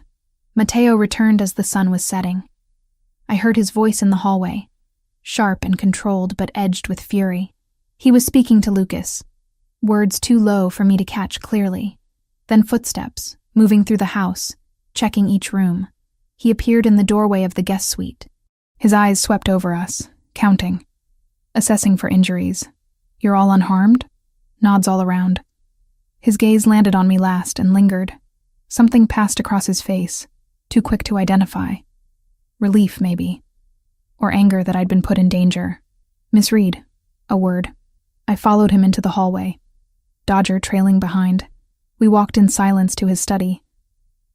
Matteo returned as the sun was setting. I heard his voice in the hallway, sharp and controlled but edged with fury. He was speaking to Lucas, words too low for me to catch clearly. Then footsteps, moving through the house, checking each room. He appeared in the doorway of the guest suite. His eyes swept over us, counting, assessing for injuries. You're all unharmed? Nods all around. His gaze landed on me last and lingered. Something passed across his face, too quick to identify. Relief, maybe. Or anger that I'd been put in danger. Miss Reed, a word. I followed him into the hallway, Dodger trailing behind. We walked in silence to his study.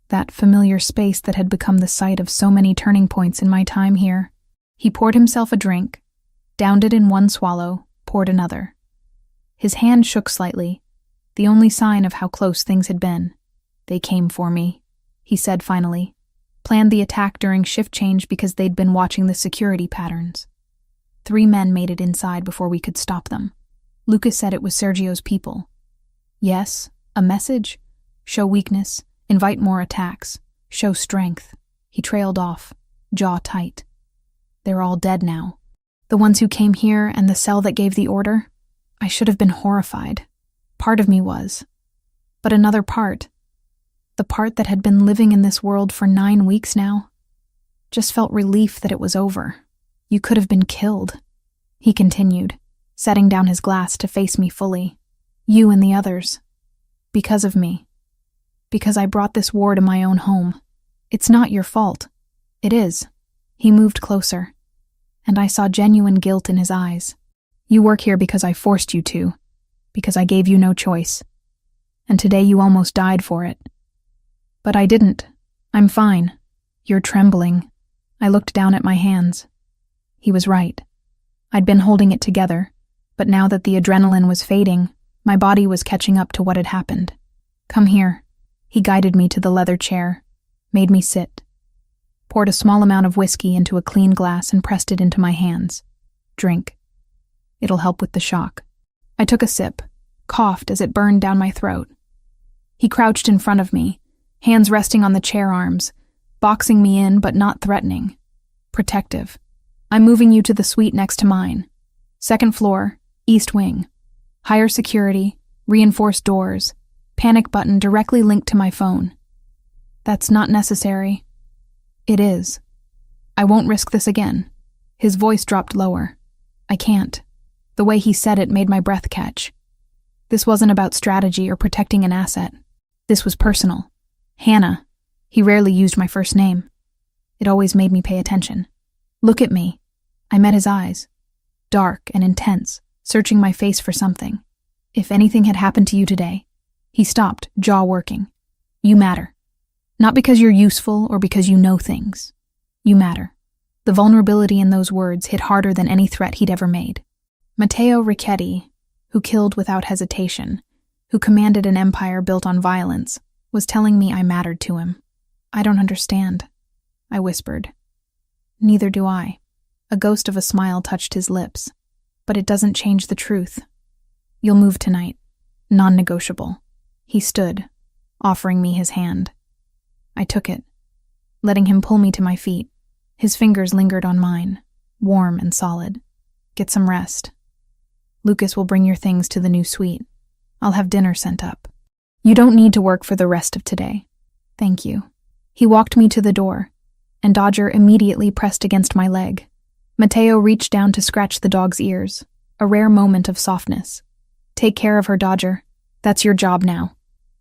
That familiar space that had become the site of so many turning points in my time here. He poured himself a drink, downed it in one swallow, poured another. His hand shook slightly, the only sign of how close things had been. They came for me, he said finally. Planned the attack during shift change because they'd been watching the security patterns. 3 men made it inside before we could stop them. Lucas said it was Sergio's people. Yes, a message. Show weakness, invite more attacks, show strength. He trailed off, jaw tight. They're all dead now. The ones who came here and the cell that gave the order. I should have been horrified. Part of me was. But another part, the part that had been living in this world for 9 weeks now, just felt relief that it was over. You could have been killed. He continued, setting down his glass to face me fully. You and the others. Because of me. Because I brought this war to my own home. It's not your fault. It is. He moved closer, and I saw genuine guilt in his eyes. You work here because I forced you to, because I gave you no choice. And today you almost died for it. But I didn't. I'm fine. You're trembling. I looked down at my hands. He was right. I'd been holding it together, but now that the adrenaline was fading, my body was catching up to what had happened. Come here. He guided me to the leather chair, made me sit, poured a small amount of whiskey into a clean glass and pressed it into my hands. Drink. It'll help with the shock. I took a sip, coughed as it burned down my throat. He crouched in front of me, hands resting on the chair arms, boxing me in but not threatening. Protective. I'm moving you to the suite next to mine. 2nd floor, East Wing. Higher security, reinforced doors, panic button directly linked to my phone. That's not necessary. It is. I won't risk this again. His voice dropped lower. I can't. The way he said it made my breath catch. This wasn't about strategy or protecting an asset. This was personal. Hannah. He rarely used my first name. It always made me pay attention. Look at me. I met his eyes. Dark and intense, searching my face for something. If anything had happened to you today. He stopped, jaw working. You matter. Not because you're useful or because you know things. You matter. The vulnerability in those words hit harder than any threat he'd ever made. Matteo Ricchetti, who killed without hesitation, who commanded an empire built on violence, was telling me I mattered to him. I don't understand, I whispered. Neither do I. A ghost of a smile touched his lips. But it doesn't change the truth. You'll move tonight. Non-negotiable. He stood, offering me his hand. I took it, letting him pull me to my feet. His fingers lingered on mine, warm and solid. Get some rest. Lucas will bring your things to the new suite. I'll have dinner sent up. You don't need to work for the rest of today. Thank you. He walked me to the door, and Dodger immediately pressed against my leg. Mateo reached down to scratch the dog's ears, a rare moment of softness. Take care of her, Dodger. That's your job now.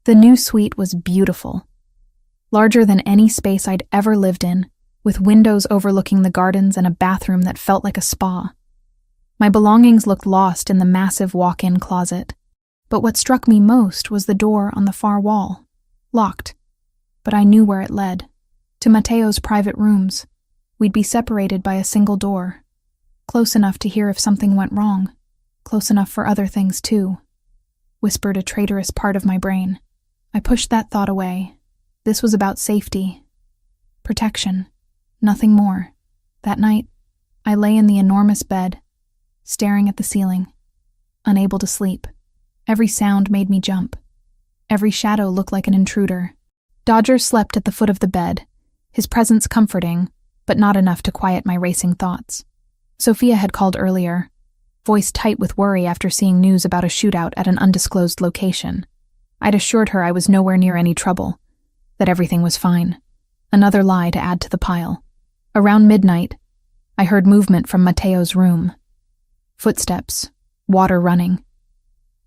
The new suite was beautiful. Larger than any space I'd ever lived in, with windows overlooking the gardens and a bathroom that felt like a spa. My belongings looked lost in the massive walk-in closet. But what struck me most was the door on the far wall. Locked. But I knew where it led. To Mateo's private rooms. We'd be separated by a single door. Close enough to hear if something went wrong. Close enough for other things too. Whispered a traitorous part of my brain. I pushed that thought away. This was about safety. Protection. Nothing more. That night, I lay in the enormous bed, staring at the ceiling, unable to sleep. Every sound made me jump. Every shadow looked like an intruder. Dodger slept at the foot of the bed, his presence comforting, but not enough to quiet my racing thoughts. Sophia had called earlier, voice tight with worry after seeing news about a shootout at an undisclosed location. I'd assured her I was nowhere near any trouble, that everything was fine. Another lie to add to the pile. Around midnight, I heard movement from Mateo's room. Footsteps, water running.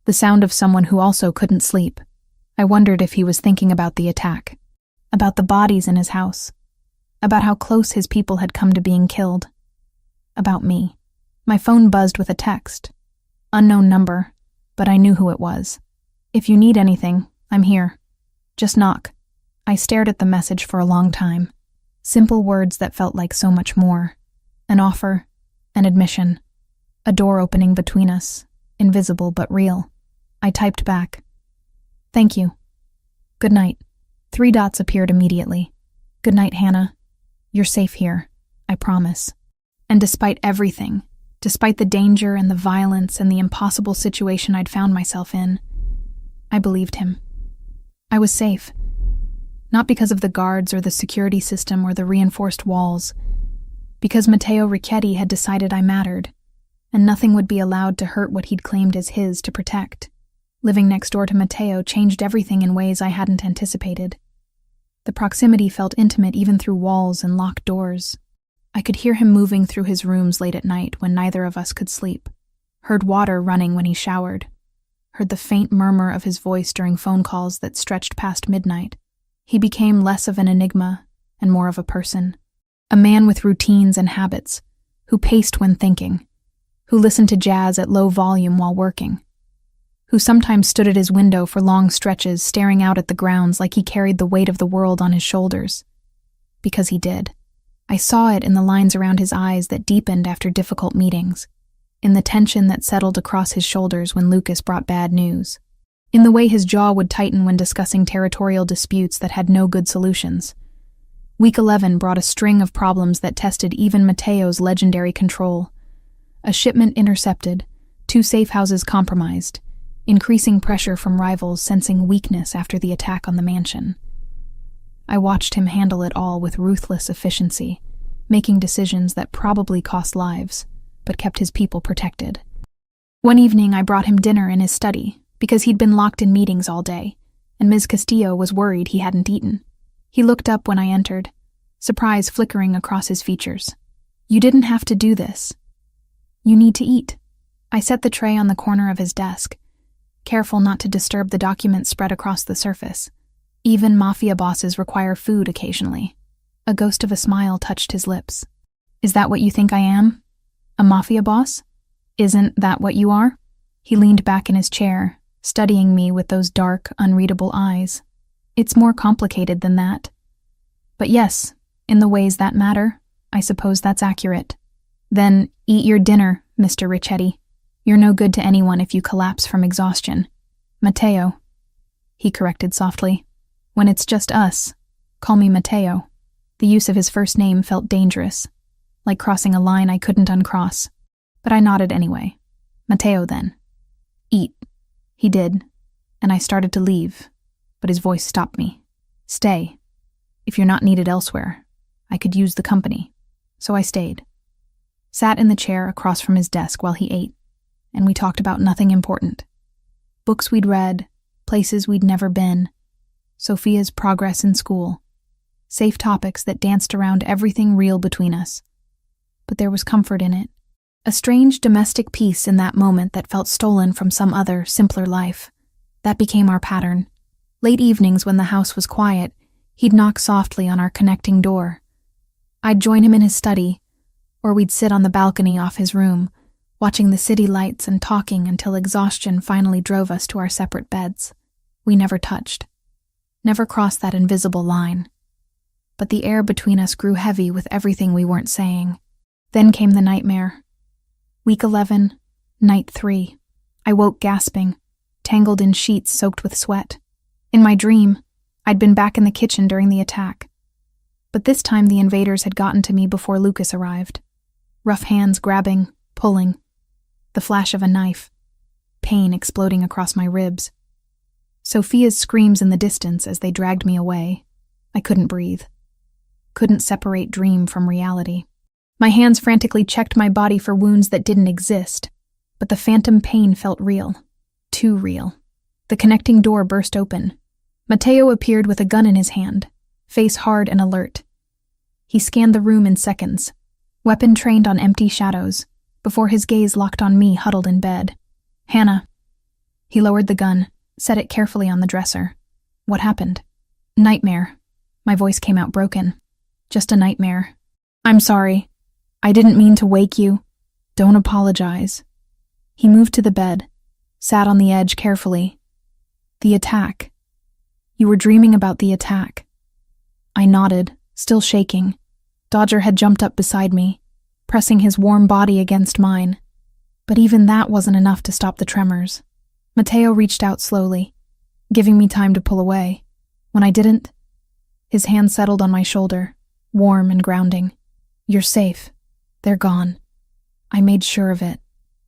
The sound of someone who also couldn't sleep. I wondered if he was thinking about the attack, about the bodies in his house, about how close his people had come to being killed, about me. My phone buzzed with a text. Unknown number, but I knew who it was. If you need anything, I'm here. Just knock. I stared at the message for a long time. Simple words that felt like so much more. An offer, an admission, a door opening between us, invisible but real. I typed back. Thank you. Good night. 3 dots appeared immediately. Good night, Hannah. You're safe here, I promise. And despite everything, despite the danger and the violence and the impossible situation I'd found myself in, I believed him. I was safe. Not because of the guards or the security system or the reinforced walls, because Matteo Ricchetti had decided I mattered, and nothing would be allowed to hurt what he'd claimed as his to protect. Living next door to Matteo changed everything in ways I hadn't anticipated. The proximity felt intimate even through walls and locked doors. I could hear him moving through his rooms late at night when neither of us could sleep, heard water running when he showered, heard the faint murmur of his voice during phone calls that stretched past midnight. He became less of an enigma and more of a person, a man with routines and habits, who paced when thinking, who listened to jazz at low volume while working, who sometimes stood at his window for long stretches staring out at the grounds like he carried the weight of the world on his shoulders. Because he did. I saw it in the lines around his eyes that deepened after difficult meetings, in the tension that settled across his shoulders when Lucas brought bad news, in the way his jaw would tighten when discussing territorial disputes that had no good solutions. Week 11 brought a string of problems that tested even Mateo's legendary control. A shipment intercepted, 2 safe houses compromised, increasing pressure from rivals sensing weakness after the attack on the mansion. I watched him handle it all with ruthless efficiency, making decisions that probably cost lives, but kept his people protected. One evening I brought him dinner in his study, because he'd been locked in meetings all day, and Ms. Castillo was worried he hadn't eaten. He looked up when I entered, surprise flickering across his features. You didn't have to do this. You need to eat. I set the tray on the corner of his desk, careful not to disturb the documents spread across the surface. Even Mafia bosses require food occasionally. A ghost of a smile touched his lips. Is that what you think I am? A Mafia boss? Isn't that what you are? He leaned back in his chair, studying me with those dark, unreadable eyes. It's more complicated than that. But yes, in the ways that matter, I suppose that's accurate. Then eat your dinner, Mr. Ricchetti. You're no good to anyone if you collapse from exhaustion. Matteo, he corrected softly. When it's just us, call me Matteo. The use of his first name felt dangerous. like crossing a line I couldn't uncross. But I nodded anyway. Matteo, then. Eat. He did, and I started to leave, but his voice stopped me. Stay. If you're not needed elsewhere, I could use the company. So I stayed. Sat in the chair across from his desk while he ate, and we talked about nothing important. Books we'd read, places we'd never been, Sophia's progress in school, safe topics that danced around everything real between us. But there was comfort in it, a strange domestic peace in that moment that felt stolen from some other, simpler life. That became our pattern. Late evenings when the house was quiet, he'd knock softly on our connecting door. I'd join him in his study, or we'd sit on the balcony off his room, watching the city lights and talking until exhaustion finally drove us to our separate beds. We never touched, never crossed that invisible line. But the air between us grew heavy with everything we weren't saying. Then came the nightmare. Week 11, night 3. I woke gasping, tangled in sheets soaked with sweat. In my dream, I'd been back in the kitchen during the attack. But this time the invaders had gotten to me before Lucas arrived. Rough hands grabbing, pulling. The flash of a knife. Pain exploding across my ribs. Sophia's screams in the distance as they dragged me away. I couldn't breathe. Couldn't separate dream from reality. My hands frantically checked my body for wounds that didn't exist, but the phantom pain felt real. Too real. The connecting door burst open. Matteo appeared with a gun in his hand, face hard and alert. He scanned the room in seconds, weapon trained on empty shadows, before his gaze locked on me huddled in bed. Hannah. He lowered the gun, set it carefully on the dresser. What happened? Nightmare. My voice came out broken. Just a nightmare. I'm sorry. I didn't mean to wake you. Don't apologize. He moved to the bed, sat on the edge carefully. The attack. You were dreaming about the attack. I nodded, still shaking. Dodger had jumped up beside me, pressing his warm body against mine. But even that wasn't enough to stop the tremors. Matteo reached out slowly, giving me time to pull away. When I didn't, his hand settled on my shoulder, warm and grounding. You're safe. They're gone. I made sure of it.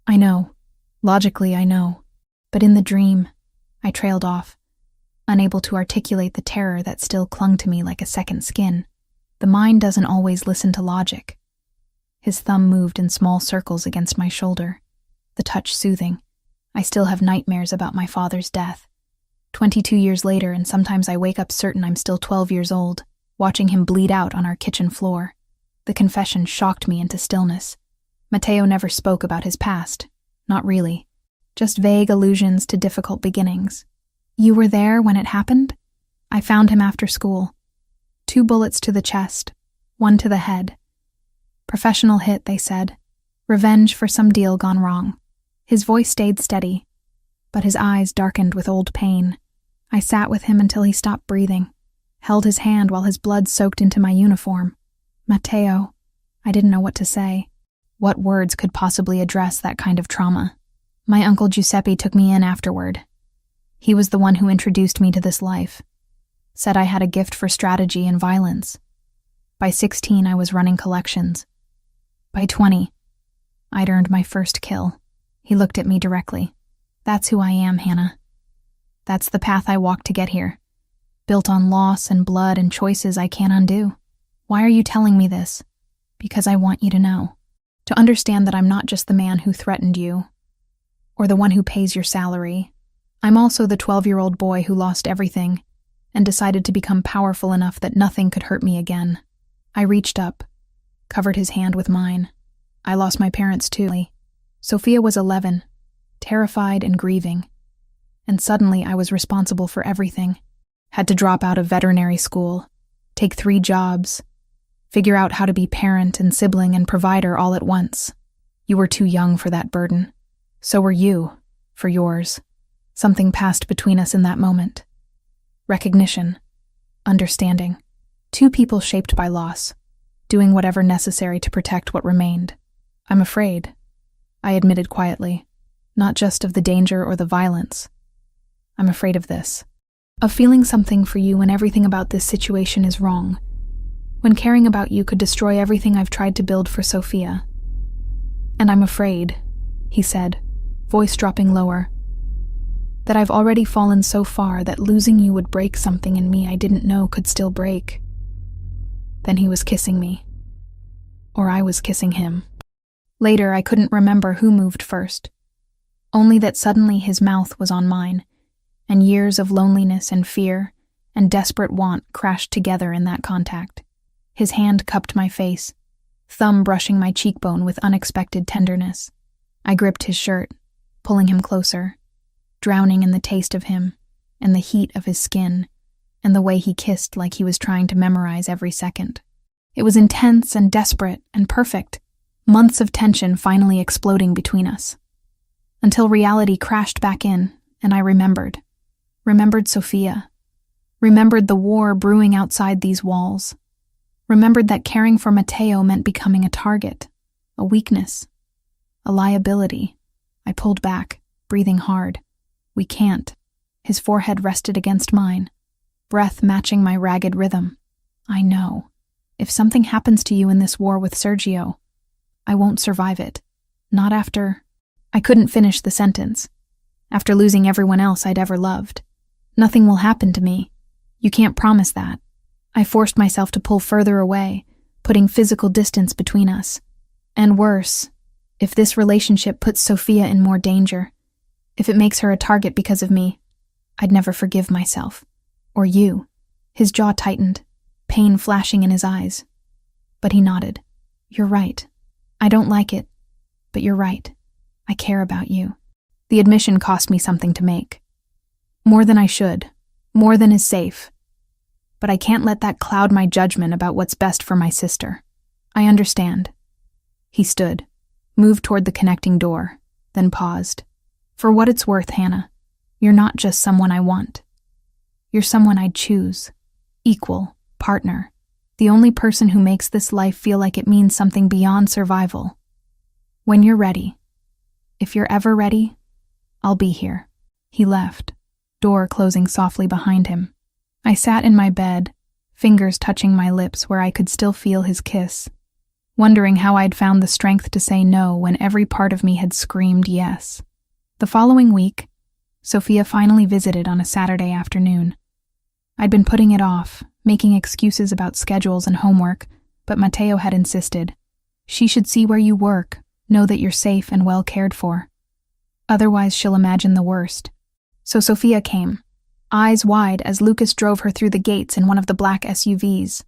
I know. Logically, I know. But in the dream, I trailed off, unable to articulate the terror that still clung to me like a second skin. The mind doesn't always listen to logic. His thumb moved in small circles against my shoulder, the touch soothing. I still have nightmares about my father's death. 22 years later, and sometimes I wake up certain I'm still 12 years old, watching him bleed out on our kitchen floor. The confession shocked me into stillness. Matteo never spoke about his past. Not really. Just vague allusions to difficult beginnings. You were there when it happened? I found him after school. 2 bullets to the chest, 1 to the head. Professional hit, they said. Revenge for some deal gone wrong. His voice stayed steady, but his eyes darkened with old pain. I sat with him until he stopped breathing, held his hand while his blood soaked into my uniform. Matteo. I didn't know what to say. What words could possibly address that kind of trauma? My uncle Giuseppe took me in afterward. He was the one who introduced me to this life. Said I had a gift for strategy and violence. By 16, I was running collections. By 20, I'd earned my first kill. He looked at me directly. That's who I am, Hannah. That's the path I walked to get here. Built on loss and blood and choices I can't undo. Why are you telling me this? Because I want you to know. To understand that I'm not just the man who threatened you, or the one who pays your salary. I'm also the 12-year-old boy who lost everything and decided to become powerful enough that nothing could hurt me again. I reached up, covered his hand with mine. I lost my parents too. Sophia was 11, terrified and grieving. And suddenly I was responsible for everything. Had to drop out of veterinary school, take 3 jobs, figure out how to be parent and sibling and provider all at once. You were too young for that burden. So were you, for yours. Something passed between us in that moment. Recognition. Understanding. 2 people shaped by loss, doing whatever necessary to protect what remained. I'm afraid, I admitted quietly, not just of the danger or the violence. I'm afraid of this. Of feeling something for you when everything about this situation is wrong. when caring about you could destroy everything I've tried to build for Sophia. And I'm afraid, he said, voice dropping lower, that I've already fallen so far that losing you would break something in me I didn't know could still break. Then he was kissing me. Or I was kissing him. Later, I couldn't remember who moved first. Only that suddenly his mouth was on mine, and years of loneliness and fear and desperate want crashed together in that contact. His hand cupped my face, thumb brushing my cheekbone with unexpected tenderness. I gripped his shirt, pulling him closer, drowning in the taste of him and the heat of his skin and the way he kissed like he was trying to memorize every second. It was intense and desperate and perfect, months of tension finally exploding between us. Until reality crashed back in and I remembered Sophia, remembered the war brewing outside these walls, remembered that caring for Matteo meant becoming a target, a weakness, a liability. I pulled back, breathing hard. We can't. His forehead rested against mine, breath matching my ragged rhythm. I know. If something happens to you in this war with Sergio, I won't survive it. Not after... I couldn't finish the sentence. After losing everyone else I'd ever loved. Nothing will happen to me. You can't promise that. I forced myself to pull further away, putting physical distance between us. And worse, if this relationship puts Sophia in more danger, if it makes her a target because of me, I'd never forgive myself. Or you. His jaw tightened, pain flashing in his eyes. But he nodded. You're right. I don't like it, but you're right. I care about you. The admission cost me something to make. More than I should. More than is safe. But I can't let that cloud my judgment about what's best for my sister. I understand. He stood, moved toward the connecting door, then paused. For what it's worth, Hannah, you're not just someone I want. You're someone I'd choose. Equal, partner. The only person who makes this life feel like it means something beyond survival. When you're ready, if you're ever ready, I'll be here. He left, door closing softly behind him. I sat in my bed, fingers touching my lips where I could still feel his kiss, wondering how I'd found the strength to say no when every part of me had screamed yes. The following week, Sophia finally visited on a Saturday afternoon. I'd been putting it off, making excuses about schedules and homework, but Matteo had insisted. She should see where you work, know that you're safe and well cared for. Otherwise, she'll imagine the worst. So Sophia came, eyes wide as Lucas drove her through the gates in one of the black SUVs.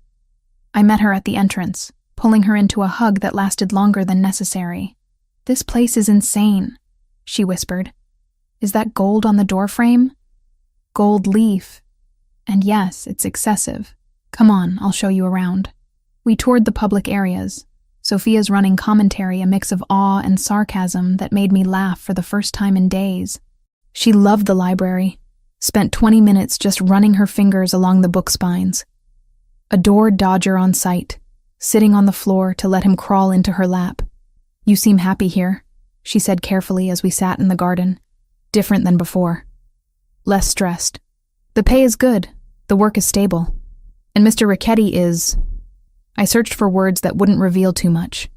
I met her at the entrance, pulling her into a hug that lasted longer than necessary. This place is insane, she whispered. Is that gold on the doorframe? Gold leaf. And yes, it's excessive. Come on, I'll show you around. We toured the public areas, Sophia's running commentary a mix of awe and sarcasm that made me laugh for the first time in days. She loved the library, spent 20 minutes just running her fingers along the book spines. Adored Dodger on sight, sitting on the floor to let him crawl into her lap. You seem happy here, she said carefully as we sat in the garden. Different than before. Less stressed. The pay is good, the work is stable. And Mr. Ricchetti is... I searched for words that wouldn't reveal too much.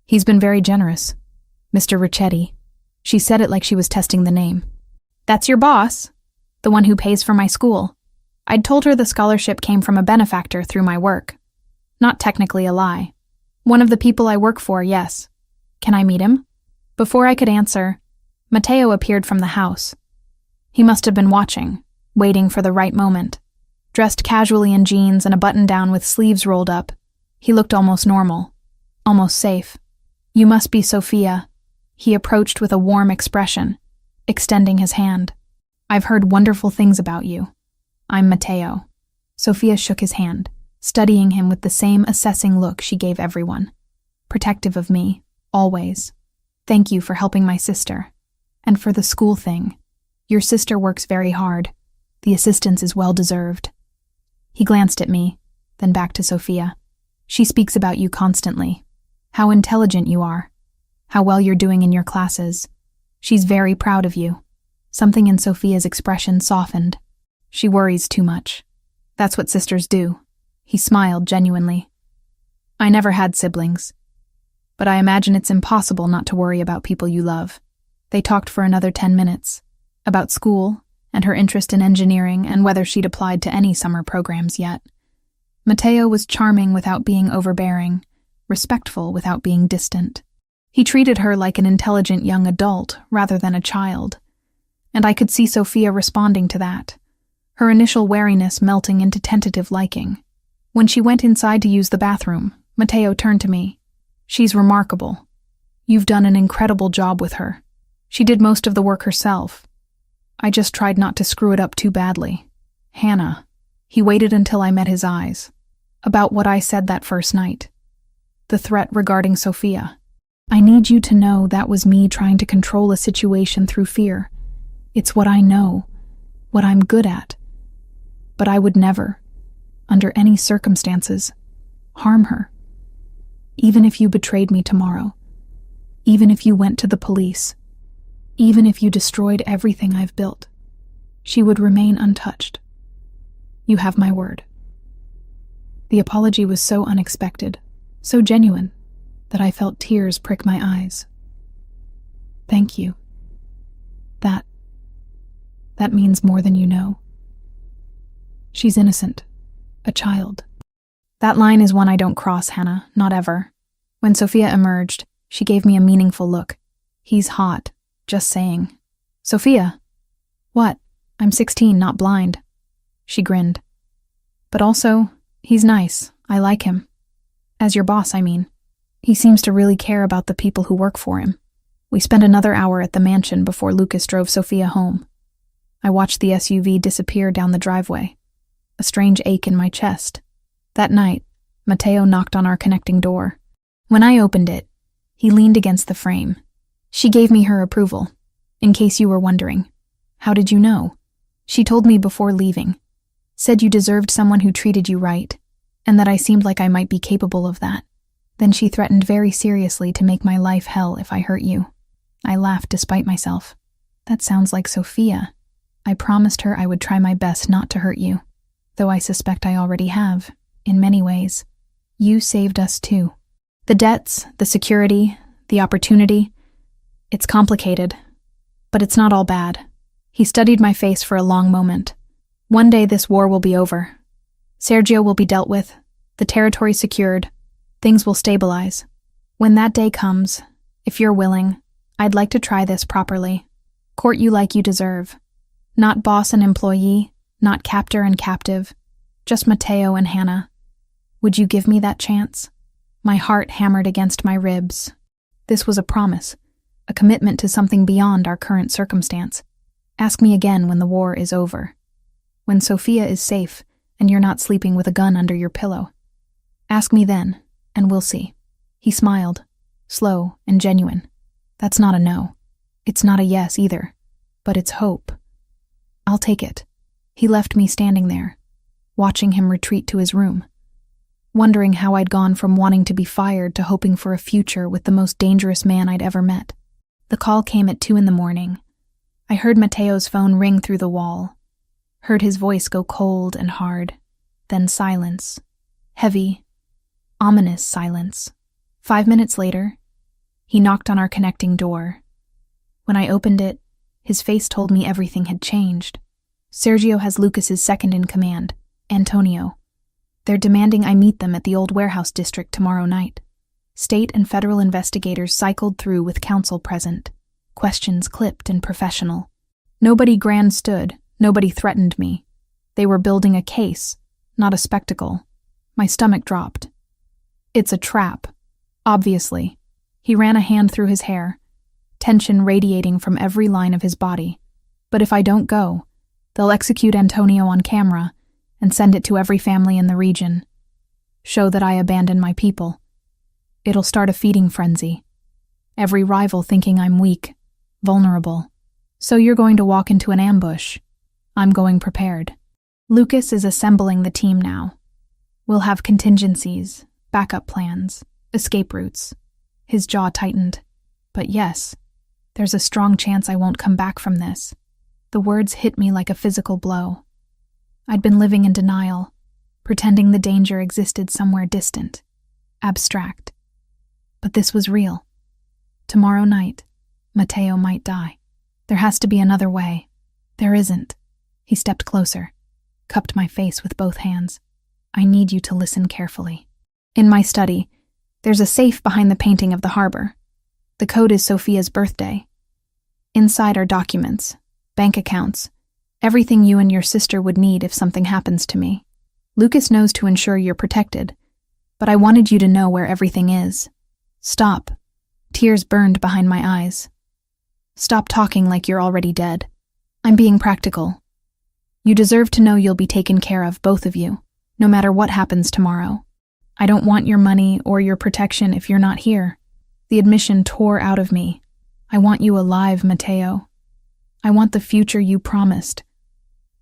He's been very generous. Mr. Ricchetti. She said it like she was testing the name. That's your boss, the one who pays for my school. I'd told her the scholarship came from a benefactor through my work. Not technically a lie. One of the people I work for, yes. Can I meet him? Before I could answer, Matteo appeared from the house. He must have been watching, waiting for the right moment. Dressed casually in jeans and a button-down with sleeves rolled up, he looked almost normal, almost safe. You must be Sophia. He approached with a warm expression, extending his hand. I've heard wonderful things about you. I'm Matteo. Sophia shook his hand, studying him with the same assessing look she gave everyone. Protective of me, always. Thank you for helping my sister. And for the school thing. Your sister works very hard. The assistance is well deserved. He glanced at me, then back to Sophia. She speaks about you constantly. How intelligent you are. How well you're doing in your classes. She's very proud of you. Something in Sophia's expression softened. She worries too much. That's what sisters do. He smiled genuinely. I never had siblings, but I imagine it's impossible not to worry about people you love. They talked for another 10 minutes, about school and her interest in engineering and whether she'd applied to any summer programs yet. Matteo was charming without being overbearing, respectful without being distant. He treated her like an intelligent young adult rather than a child, and I could see Sophia responding to that, her initial wariness melting into tentative liking. When she went inside to use the bathroom, Matteo turned to me. "She's remarkable. You've done an incredible job with her. She did most of the work herself. I just tried not to screw it up too badly. Hannah." He waited until I met his eyes. "About what I said that first night. The threat regarding Sophia. I need you to know that was me trying to control a situation through fear. It's what I know, what I'm good at. But I would never, under any circumstances, harm her. Even if you betrayed me tomorrow, even if you went to the police, even if you destroyed everything I've built, she would remain untouched. You have my word." The apology was so unexpected, so genuine, that I felt tears prick my eyes. "Thank you. That means more than you know. She's innocent, a child." That line is one I don't cross, Hannah, not ever. When Sophia emerged, she gave me a meaningful look. "He's hot, just saying." "Sophia?" "What? I'm 16, not blind." She grinned. "But also, he's nice. I like him. As your boss, I mean. He seems to really care about the people who work for him." We spent another hour at the mansion before Lucas drove Sophia home. I watched the SUV disappear down the driveway, a strange ache in my chest. That night, Matteo knocked on our connecting door. When I opened it, he leaned against the frame. "She gave me her approval, in case you were wondering." "How did you know?" "She told me before leaving. Said you deserved someone who treated you right, and that I seemed like I might be capable of that. Then she threatened very seriously to make my life hell if I hurt you." I laughed despite myself. "That sounds like Sophia. I promised her I would try my best not to hurt you, though I suspect I already have, in many ways. You saved us too. The debts, the security, the opportunity. It's complicated, but it's not all bad." He studied my face for a long moment. "One day this war will be over. Sergio will be dealt with, the territory secured, things will stabilize. When that day comes, if you're willing, I'd like to try this properly. Court you like you deserve. Not boss and employee, not captor and captive, just Matteo and Hannah. Would you give me that chance?" My heart hammered against my ribs. This was a promise, a commitment to something beyond our current circumstance. "Ask me again when the war is over. When Sophia is safe and you're not sleeping with a gun under your pillow. Ask me then, and we'll see." He smiled, slow and genuine. "That's not a no. It's not a yes either, but it's hope. I'll take it." He left me standing there, watching him retreat to his room, wondering how I'd gone from wanting to be fired to hoping for a future with the most dangerous man I'd ever met. The call came at 2 a.m. I heard Matteo's phone ring through the wall, heard his voice go cold and hard, then silence, heavy, ominous silence. 5 minutes later, he knocked on our connecting door. When I opened it, his face told me everything had changed. "Sergio has Lucas's second-in-command, Antonio. They're demanding I meet them at the old warehouse district tomorrow night." State and federal investigators cycled through with counsel present, questions clipped and professional. Nobody grand stood, nobody threatened me. They were building a case, not a spectacle. My stomach dropped. "It's a trap, obviously." He ran a hand through his hair, tension radiating from every line of his body. "But if I don't go, they'll execute Antonio on camera and send it to every family in the region. Show that I abandon my people. It'll start a feeding frenzy. Every rival thinking I'm weak, vulnerable. So you're going to walk into an ambush. I'm going prepared. Lucas is assembling the team now. We'll have contingencies, backup plans, escape routes." His jaw tightened. "But yes, there's a strong chance I won't come back from this." The words hit me like a physical blow. I'd been living in denial, pretending the danger existed somewhere distant. abstract. But this was real. Tomorrow night, Matteo might die. There has to be another way. There isn't. He stepped closer, cupped my face with both hands. I need you to listen carefully. In my study, there's a safe behind the painting of the harbor. The code is Sophia's birthday. Inside are documents, bank accounts, everything you and your sister would need if something happens to me. Lucas knows to ensure you're protected, but I wanted you to know where everything is. Stop. Tears burned behind my eyes. Stop talking like you're already dead. I'm being practical. You deserve to know you'll be taken care of, both of you, no matter what happens tomorrow. I don't want your money or your protection if you're not here. The admission tore out of me. I want you alive, Matteo. I want the future you promised.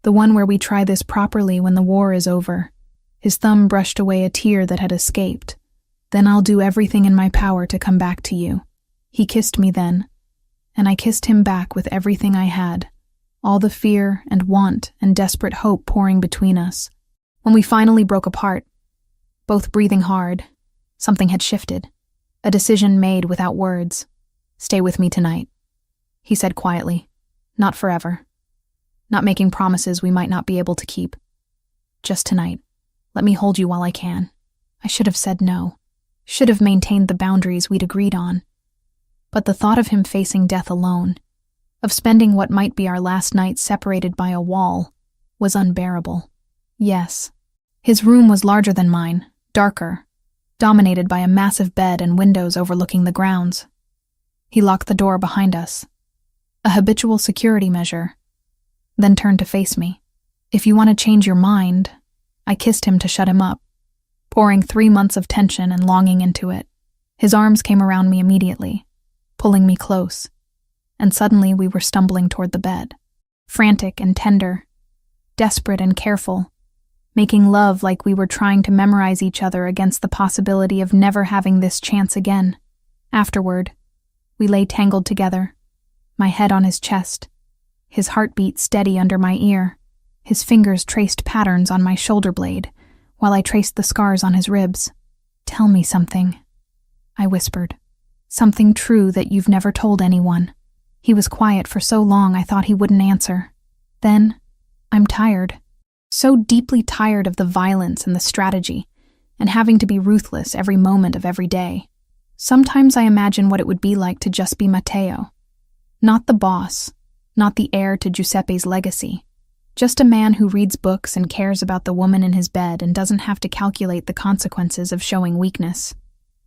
The one where we try this properly when the war is over. His thumb brushed away a tear that had escaped. Then I'll do everything in my power to come back to you. He kissed me then, and I kissed him back with everything I had, all the fear and want and desperate hope pouring between us. When we finally broke apart, both breathing hard, something had shifted, a decision made without words. Stay with me tonight, he said quietly. Not forever. Not making promises we might not be able to keep. Just tonight. Let me hold you while I can. I should have said no. Should have maintained the boundaries we'd agreed on. But the thought of him facing death alone, of spending what might be our last night separated by a wall, was unbearable. Yes. His room was larger than mine, darker, dominated by a massive bed and windows overlooking the grounds. He locked the door behind us, a habitual security measure, then turned to face me. If you want to change your mind, I kissed him to shut him up, pouring 3 months of tension and longing into it. His arms came around me immediately, pulling me close, and suddenly we were stumbling toward the bed, frantic and tender, desperate and careful, making love like we were trying to memorize each other against the possibility of never having this chance again. Afterward, we lay tangled together, my head on his chest, his heartbeat steady under my ear. His fingers traced patterns on my shoulder blade, while I traced the scars on his ribs. Tell me something, I whispered. Something true that you've never told anyone. He was quiet for so long I thought he wouldn't answer. Then, I'm tired. So deeply tired of the violence and the strategy, and having to be ruthless every moment of every day. Sometimes I imagine what it would be like to just be Matteo. Not the boss, not the heir to Giuseppe's legacy. Just a man who reads books and cares about the woman in his bed and doesn't have to calculate the consequences of showing weakness.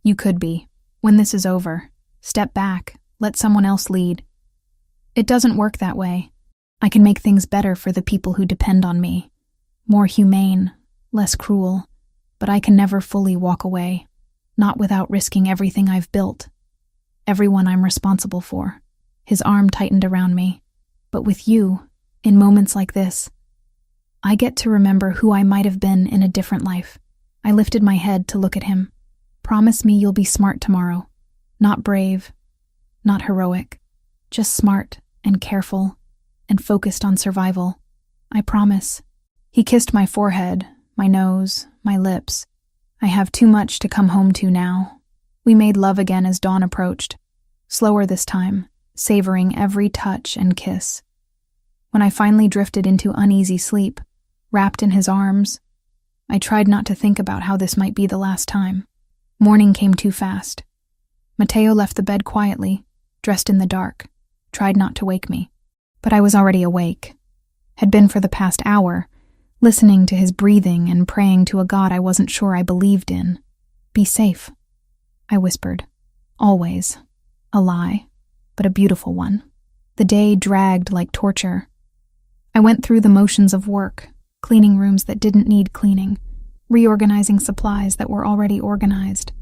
You could be. When this is over, step back, let someone else lead. It doesn't work that way. I can make things better for the people who depend on me. More humane, less cruel, but I can never fully walk away, not without risking everything I've built, everyone I'm responsible for. His arm tightened around me. But with you, in moments like this, I get to remember who I might have been in a different life. I lifted my head to look at him. Promise me you'll be smart tomorrow. Not brave, not heroic, just smart and careful and focused on survival. I promise. He kissed my forehead, my nose, my lips. I have too much to come home to now. We made love again as dawn approached, slower this time, savoring every touch and kiss. When I finally drifted into uneasy sleep, wrapped in his arms, I tried not to think about how this might be the last time. Morning came too fast. Matteo left the bed quietly, dressed in the dark, tried not to wake me. But I was already awake, had been for the past hour, listening to his breathing and praying to a God I wasn't sure I believed in. Be safe, I whispered. Always. A lie, but a beautiful one. The day dragged like torture. I went through the motions of work, cleaning rooms that didn't need cleaning, reorganizing supplies that were already organized.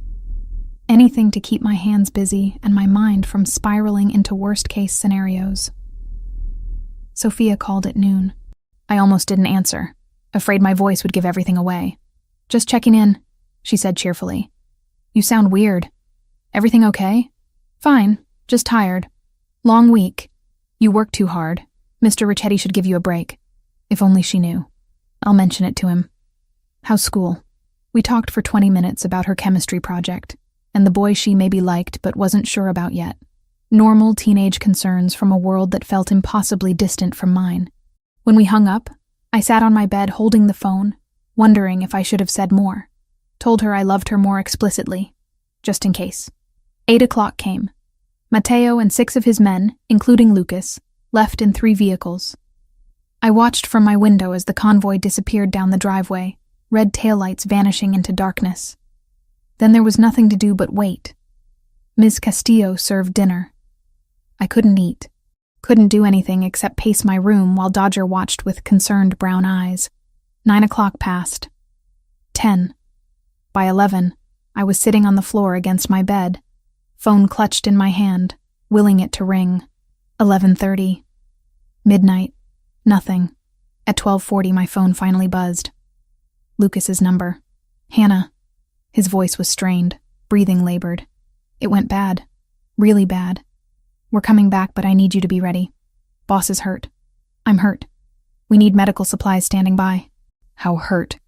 Anything to keep my hands busy and my mind from spiraling into worst-case scenarios. Sophia called at noon. I almost didn't answer, afraid my voice would give everything away. Just checking in, she said cheerfully. You sound weird. Everything okay? Fine, just tired. Long week. You work too hard. Mr. Ricchetti should give you a break. If only she knew. I'll mention it to him. How's school? We talked for 20 minutes about her chemistry project, and the boy she maybe liked but wasn't sure about yet. Normal teenage concerns from a world that felt impossibly distant from mine. When we hung up, I sat on my bed holding the phone, wondering if I should have said more. Told her I loved her more explicitly, just in case. 8 o'clock came. Matteo and 6 of his men, including Lucas, left in 3 vehicles. I watched from my window as the convoy disappeared down the driveway, red taillights vanishing into darkness. Then there was nothing to do but wait. Ms. Castillo served dinner. I couldn't eat. Couldn't do anything except pace my room while Dodger watched with concerned brown eyes. 9 o'clock passed. 10. By 11, I was sitting on the floor against my bed, phone clutched in my hand, willing it to ring. 11:30. Midnight. Nothing. At 12:40, my phone finally buzzed. Lucas's number. Hannah. His voice was strained, breathing labored. It went bad. Really bad. We're coming back, but I need you to be ready. Boss is hurt. I'm hurt. We need medical supplies standing by. How hurt?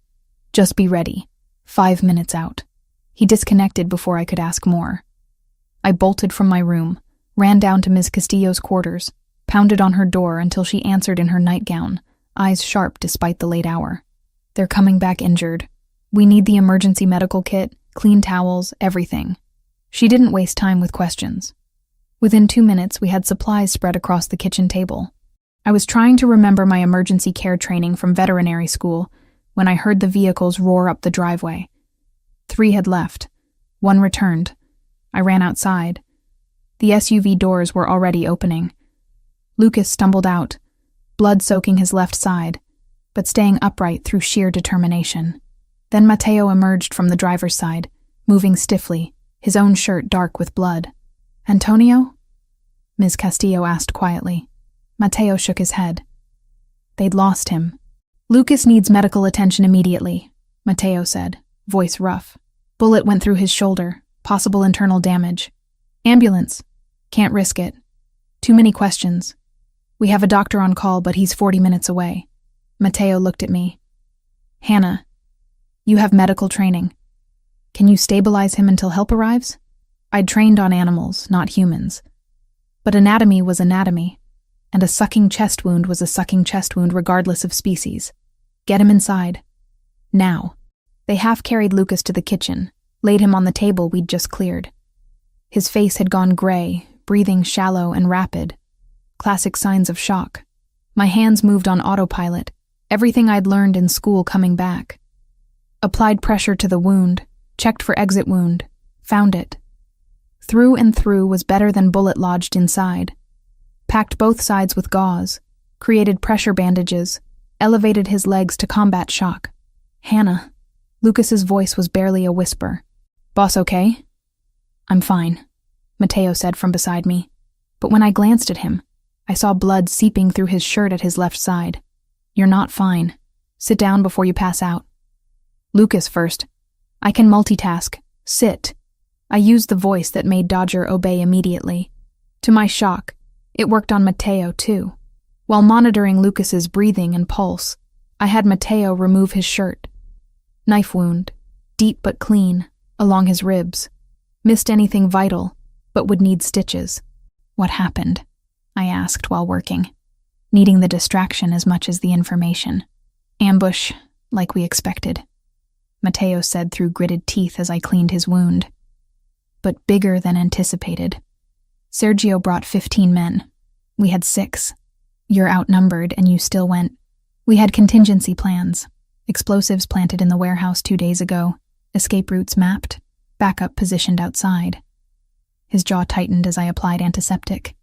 Just be ready. 5 minutes out. He disconnected before I could ask more. I bolted from my room, ran down to Ms. Castillo's quarters, pounded on her door until she answered in her nightgown, eyes sharp despite the late hour. They're coming back injured. We need the emergency medical kit, clean towels, everything. She didn't waste time with questions. Within 2 minutes, we had supplies spread across the kitchen table. I was trying to remember my emergency care training from veterinary school when I heard the vehicles roar up the driveway. 3 had left. 1 returned. I ran outside. The SUV doors were already opening. Lucas stumbled out, blood soaking his left side, but staying upright through sheer determination. Then Matteo emerged from the driver's side, moving stiffly, his own shirt dark with blood. Antonio? Ms. Castillo asked quietly. Matteo shook his head. They'd lost him. Lucas needs medical attention immediately, Matteo said, voice rough. Bullet went through his shoulder, possible internal damage. Ambulance. Can't risk it. Too many questions. We have a doctor on call, but he's 40 minutes away. Matteo looked at me. Hannah, you have medical training. Can you stabilize him until help arrives? I'd trained on animals, not humans. But anatomy was anatomy, and a sucking chest wound was a sucking chest wound regardless of species. Get him inside. Now. They half-carried Lucas to the kitchen, laid him on the table we'd just cleared. His face had gone gray, breathing shallow and rapid. Classic signs of shock. My hands moved on autopilot, everything I'd learned in school coming back. Applied pressure to the wound, checked for exit wound, found it. Through and through was better than bullet lodged inside. Packed both sides with gauze, created pressure bandages, elevated his legs to combat shock. Hannah. Lucas's voice was barely a whisper. Boss okay? I'm fine, Matteo said from beside me. But when I glanced at him, I saw blood seeping through his shirt at his left side. You're not fine. Sit down before you pass out. Lucas first. I can multitask. Sit. I used the voice that made Dodger obey immediately. To my shock, it worked on Matteo too. While monitoring Lucas's breathing and pulse, I had Matteo remove his shirt. Knife wound, deep but clean, along his ribs. Missed anything vital, but would need stitches. What happened? I asked while working, needing the distraction as much as the information. Ambush, like we expected, Matteo said through gritted teeth as I cleaned his wound. But bigger than anticipated. Sergio brought 15 men. We had 6. You're outnumbered and you still went. We had contingency plans. Explosives planted in the warehouse 2 days ago. Escape routes mapped. Backup positioned outside. His jaw tightened as I applied antiseptic.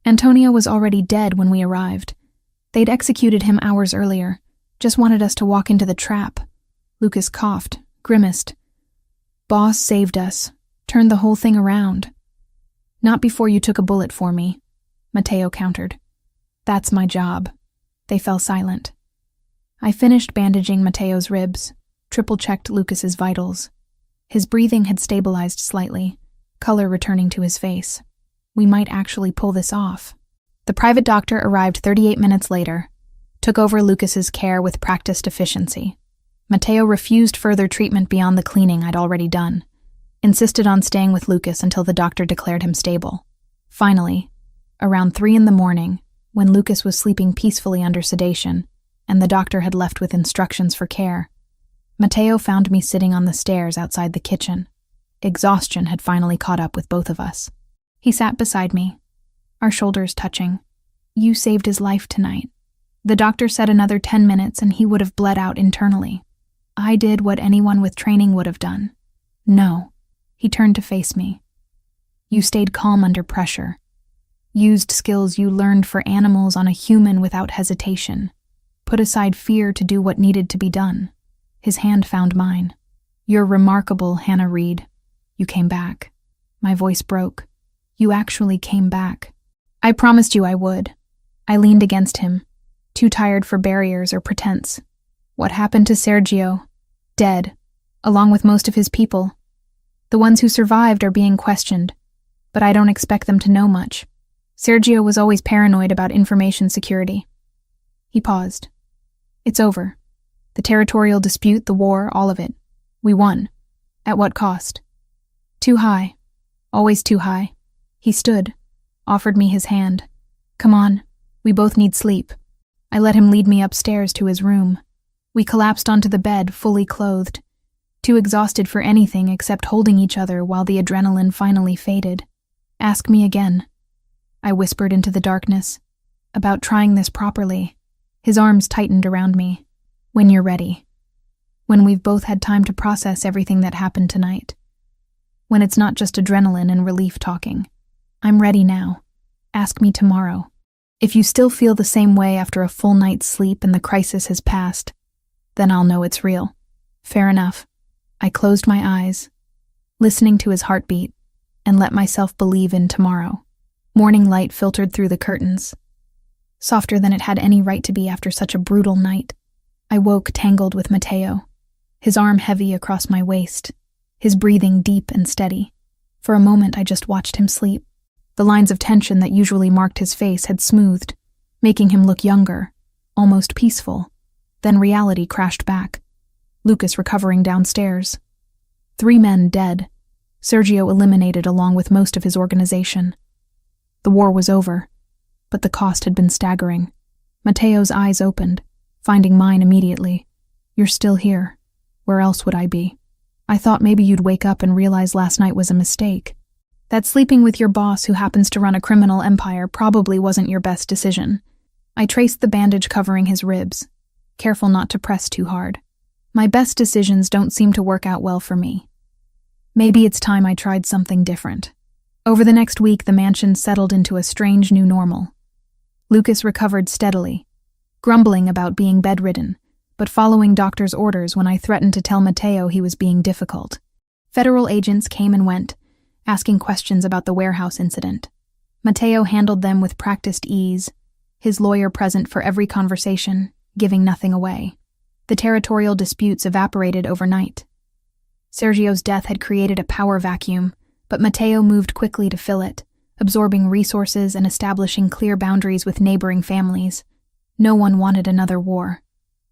Antonio was already dead when we arrived. They'd executed him hours earlier. Just wanted us to walk into the trap. Lucas coughed, grimaced. Boss saved us. Turned the whole thing around. Not before you took a bullet for me, Matteo countered. That's my job. They fell silent. I finished bandaging Matteo's ribs, triple-checked Lucas's vitals. His breathing had stabilized slightly, color returning to his face. We might actually pull this off. The private doctor arrived 38 minutes later, took over Lucas's care with practiced efficiency. Matteo refused further treatment beyond the cleaning I'd already done, insisted on staying with Lucas until the doctor declared him stable. Finally, around 3 a.m, when Lucas was sleeping peacefully under sedation, and the doctor had left with instructions for care, Matteo found me sitting on the stairs outside the kitchen. Exhaustion had finally caught up with both of us. He sat beside me, our shoulders touching. "You saved his life tonight. The doctor said another 10 minutes and he would have bled out internally. I did what anyone with training would have done." "No." He turned to face me. "You stayed calm under pressure. Used skills you learned for animals on a human without hesitation. Put aside fear to do what needed to be done." His hand found mine. "You're remarkable, Hannah Reed. You came back." My voice broke. "You actually came back." "I promised you I would." I leaned against him, too tired for barriers or pretense. "What happened to Sergio?" "Dead, along with most of his people. The ones who survived are being questioned, but I don't expect them to know much. Sergio was always paranoid about information security." He paused. "It's over. The territorial dispute, the war, all of it. We won. At what cost?" "Too high. Always too high." He stood, offered me his hand. "Come on, we both need sleep." I let him lead me upstairs to his room. We collapsed onto the bed, fully clothed, too exhausted for anything except holding each other while the adrenaline finally faded. "Ask me again," I whispered into the darkness, "about trying this properly." His arms tightened around me. "When you're ready. When we've both had time to process everything that happened tonight. When it's not just adrenaline and relief talking. I'm ready now. Ask me tomorrow. If you still feel the same way after a full night's sleep and the crisis has passed, then I'll know it's real." "Fair enough." I closed my eyes, listening to his heartbeat, and let myself believe in tomorrow. Morning light filtered through the curtains, softer than it had any right to be after such a brutal night. I woke tangled with Matteo, his arm heavy across my waist, his breathing deep and steady. For a moment I just watched him sleep. The lines of tension that usually marked his face had smoothed, making him look younger, almost peaceful. Then reality crashed back. Lucas recovering downstairs. 3 men dead. Sergio eliminated along with most of his organization. The war was over, but the cost had been staggering. Matteo's eyes opened, finding mine immediately. "You're still here. Where else would I be? I thought maybe you'd wake up and realize last night was a mistake. That sleeping with your boss who happens to run a criminal empire probably wasn't your best decision." I traced the bandage covering his ribs, careful not to press too hard. My best decisions don't seem to work out well for me. Maybe it's time I tried something different. Over the next week, the mansion settled into a strange new normal. Lucas recovered steadily, grumbling about being bedridden, but following doctor's orders when I threatened to tell Matteo he was being difficult. Federal agents came and went, asking questions about the warehouse incident. Matteo handled them with practiced ease, his lawyer present for every conversation, giving nothing away. The territorial disputes evaporated overnight. Sergio's death had created a power vacuum, but Matteo moved quickly to fill it, absorbing resources and establishing clear boundaries with neighboring families. No one wanted another war.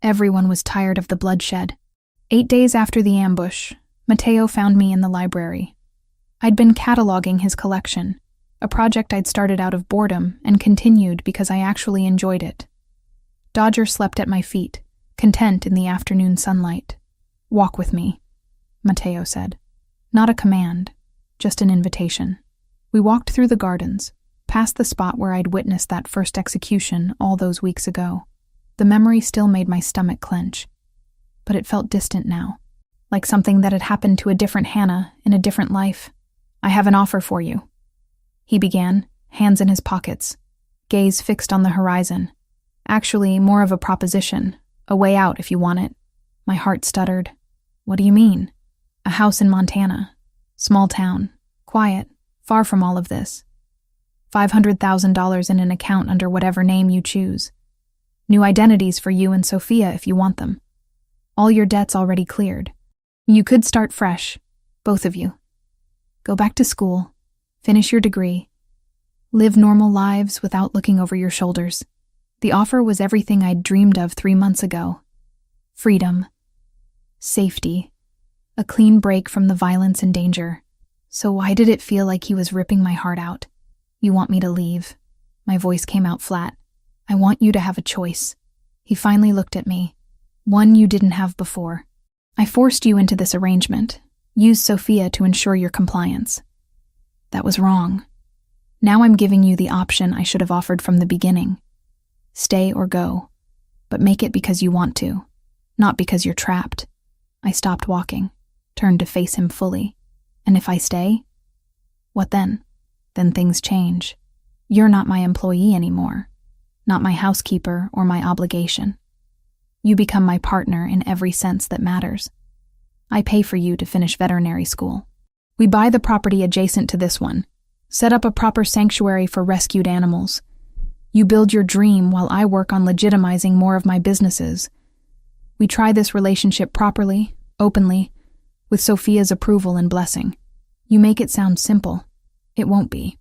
Everyone was tired of the bloodshed. 8 days after the ambush, Matteo found me in the library. I'd been cataloging his collection, a project I'd started out of boredom and continued because I actually enjoyed it. Dodger slept at my feet, content in the afternoon sunlight. "Walk with me," Matteo said. Not a command, just an invitation. We walked through the gardens, past the spot where I'd witnessed that first execution all those weeks ago. The memory still made my stomach clench, but it felt distant now, like something that had happened to a different Hannah in a different life. "I have an offer for you," he began, hands in his pockets, gaze fixed on the horizon. "Actually, more of a proposition, a way out if you want it." My heart stuttered. "What do you mean?" "A house in Montana. Small town. Quiet. Far from all of this. $500,000 in an account under whatever name you choose. New identities for you and Sophia if you want them. All your debts already cleared. You could start fresh, both of you. Go back to school, finish your degree, live normal lives without looking over your shoulders." The offer was everything I'd dreamed of 3 months ago. Freedom, safety, a clean break from the violence and danger. So why did it feel like he was ripping my heart out? You want me to leave? My voice came out flat. I want you to have a choice. He finally looked at me. One you didn't have before. I forced you into this arrangement. Used Sophia to ensure your compliance. That was wrong. Now I'm giving you the option I should have offered from the beginning. Stay or go. But make it because you want to, not because you're trapped. I stopped walking, turned to face him fully. And if I stay? What then? Then things change. You're not my employee anymore, not my housekeeper or my obligation. You become my partner in every sense that matters. I pay for you to finish veterinary school. We buy the property adjacent to this one, set up a proper sanctuary for rescued animals. You build your dream while I work on legitimizing more of my businesses. We try this relationship properly, openly, with Sophia's approval and blessing. You make it sound simple. It won't be.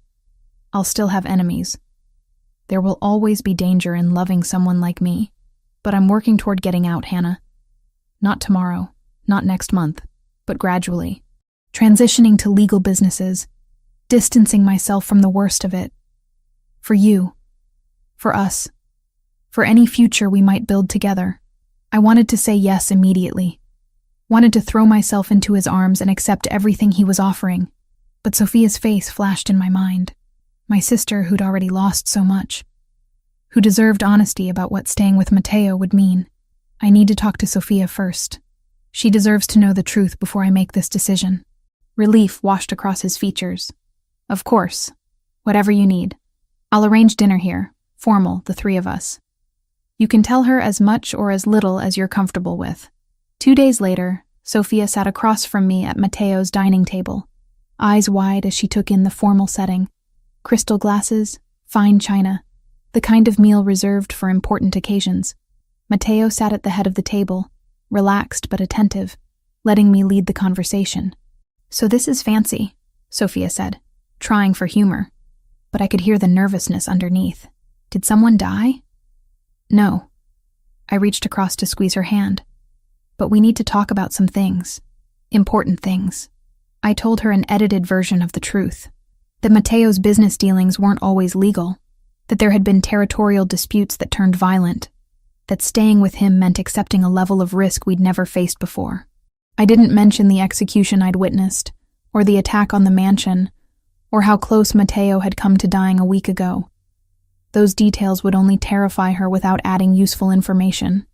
I'll still have enemies. There will always be danger in loving someone like me, but I'm working toward getting out, Hannah. Not tomorrow, not next month, but gradually. Transitioning to legal businesses, distancing myself from the worst of it. For you. For us. For any future we might build together. I wanted to say yes immediately. Wanted to throw myself into his arms and accept everything he was offering. But Sophia's face flashed in my mind. My sister who'd already lost so much. Who deserved honesty about what staying with Matteo would mean. I need to talk to Sophia first. She deserves to know the truth before I make this decision. Relief washed across his features. Of course. Whatever you need. I'll arrange dinner here. Formal, the three of us. You can tell her as much or as little as you're comfortable with. 2 days later, Sophia sat across from me at Matteo's dining table, eyes wide as she took in the formal setting. Crystal glasses, fine china, the kind of meal reserved for important occasions. Matteo sat at the head of the table, relaxed but attentive, letting me lead the conversation. So this is fancy, Sophia said, trying for humor, but I could hear the nervousness underneath. Did someone die? No. I reached across to squeeze her hand. But we need to talk about some things. Important things. I told her an edited version of the truth. That Matteo's business dealings weren't always legal. That there had been territorial disputes that turned violent. That staying with him meant accepting a level of risk we'd never faced before. I didn't mention the execution I'd witnessed, or the attack on the mansion, or how close Matteo had come to dying a week ago. Those details would only terrify her without adding useful information.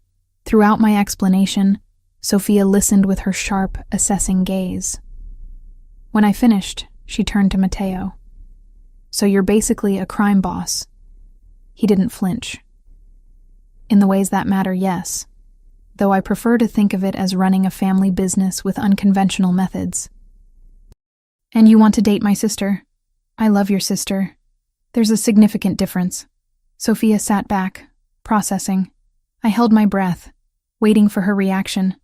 Throughout my explanation, Sophia listened with her sharp, assessing gaze. When I finished, she turned to Matteo. So you're basically a crime boss. He didn't flinch. In the ways that matter, yes, though I prefer to think of it as running a family business with unconventional methods. And you want to date my sister? I love your sister. There's a significant difference. Sophia sat back, processing. I held my breath, waiting for her reaction.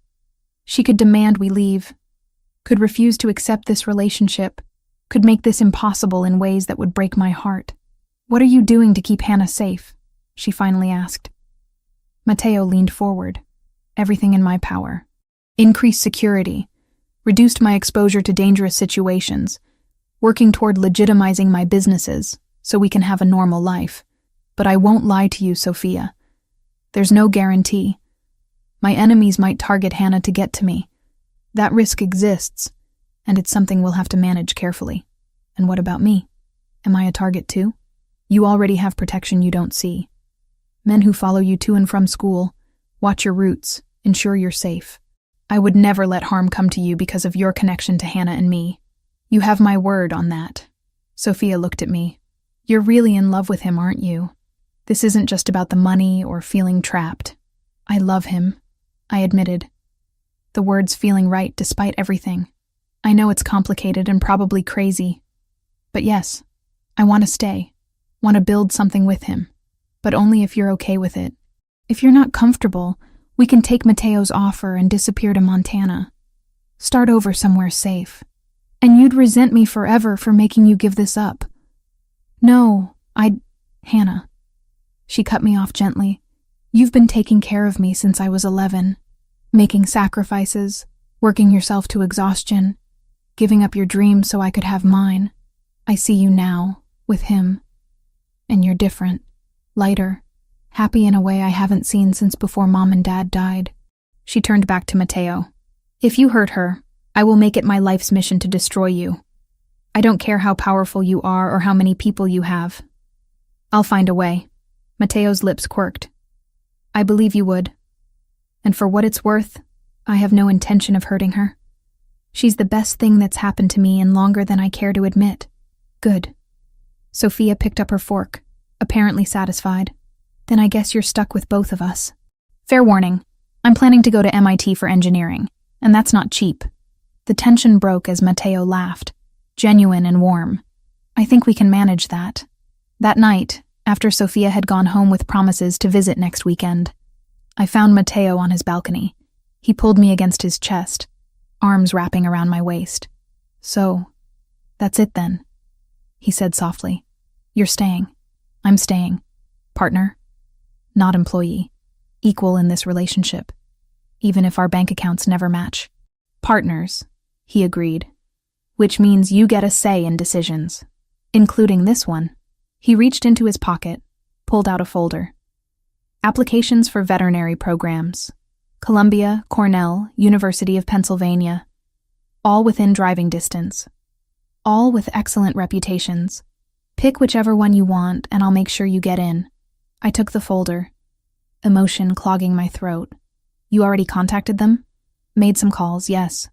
She could demand we leave, could refuse to accept this relationship, could make this impossible in ways that would break my heart. What are you doing to keep Hannah safe? She finally asked. Matteo leaned forward. Everything in my power. Increased security, reduced my exposure to dangerous situations, working toward legitimizing my businesses so we can have a normal life. But I won't lie to you, Sophia. There's no guarantee. My enemies might target Hannah to get to me. That risk exists, and it's something we'll have to manage carefully. And what about me? Am I a target too? You already have protection you don't see. Men who follow you to and from school, watch your routes, ensure you're safe. I would never let harm come to you because of your connection to Hannah and me. You have my word on that. Sophia looked at me. You're really in love with him, aren't you? This isn't just about the money or feeling trapped. I love him, I admitted. The words feeling right despite everything. I know it's complicated and probably crazy. But yes, I want to stay. Want to build something with him. But only if you're okay with it. If you're not comfortable, we can take Matteo's offer and disappear to Montana. Start over somewhere safe. And you'd resent me forever for making you give this up. No, Hannah. She cut me off gently. You've been taking care of me since I was 11. Making sacrifices, working yourself to exhaustion, giving up your dreams so I could have mine. I see you now, with him. And you're different, lighter, happy in a way I haven't seen since before Mom and Dad died. She turned back to Matteo. If you hurt her, I will make it my life's mission to destroy you. I don't care how powerful you are or how many people you have. I'll find a way. Matteo's lips quirked. I believe you would. And for what it's worth, I have no intention of hurting her. She's the best thing that's happened to me in longer than I care to admit. Good. Sophia picked up her fork, apparently satisfied. Then I guess you're stuck with both of us. Fair warning, I'm planning to go to MIT for engineering, and that's not cheap. The tension broke as Matteo laughed, genuine and warm. I think we can manage that. That night, after Sophia had gone home with promises to visit next weekend, I found Matteo on his balcony. He pulled me against his chest, arms wrapping around my waist. So, that's it then, he said softly. You're staying. I'm staying. Partner, not employee. Equal in this relationship, even if our bank accounts never match. Partners, he agreed, which means you get a say in decisions, including this one. He reached into his pocket, pulled out a folder. Applications for veterinary programs. Columbia, Cornell, University of Pennsylvania. All within driving distance. All with excellent reputations. Pick whichever one you want and I'll make sure you get in. I took the folder, emotion clogging my throat. You already contacted them? Made some calls, yes.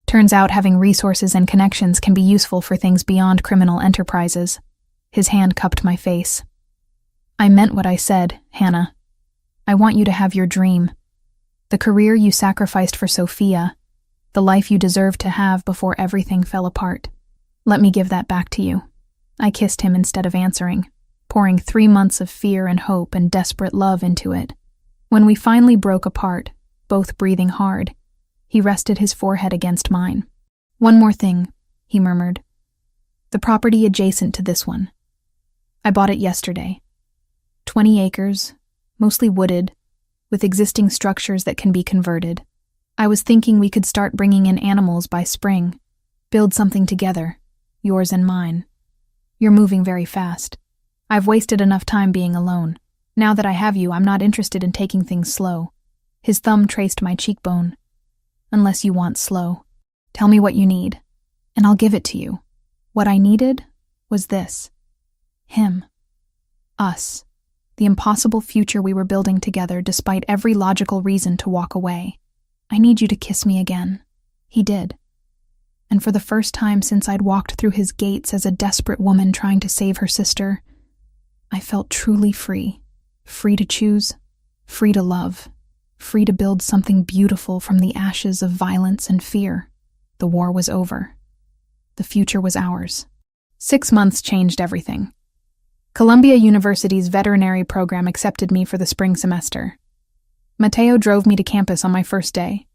Turns out having resources and connections can be useful for things beyond criminal enterprises. His hand cupped my face. I meant what I said, Hannah. I want you to have your dream. The career you sacrificed for Sophia. The life you deserved to have before everything fell apart. Let me give that back to you. I kissed him instead of answering, pouring 3 months of fear and hope and desperate love into it. When we finally broke apart, both breathing hard, he rested his forehead against mine. One more thing, he murmured. The property adjacent to this one. I bought it yesterday. 20 acres, mostly wooded, with existing structures that can be converted. I was thinking we could start bringing in animals by spring, build something together, yours and mine. You're moving very fast. I've wasted enough time being alone. Now that I have you, I'm not interested in taking things slow. His thumb traced my cheekbone. Unless you want slow. Tell me what you need, and I'll give it to you. What I needed was this. Him. Us. The impossible future we were building together despite every logical reason to walk away. I need you to kiss me again. He did. And for the first time since I'd walked through his gates as a desperate woman trying to save her sister, I felt truly free. Free to choose, free to love, free to build something beautiful from the ashes of violence and fear. The war was over. The future was ours. 6 months changed everything. Columbia University's veterinary program accepted me for the spring semester. Matteo drove me to campus on my first day,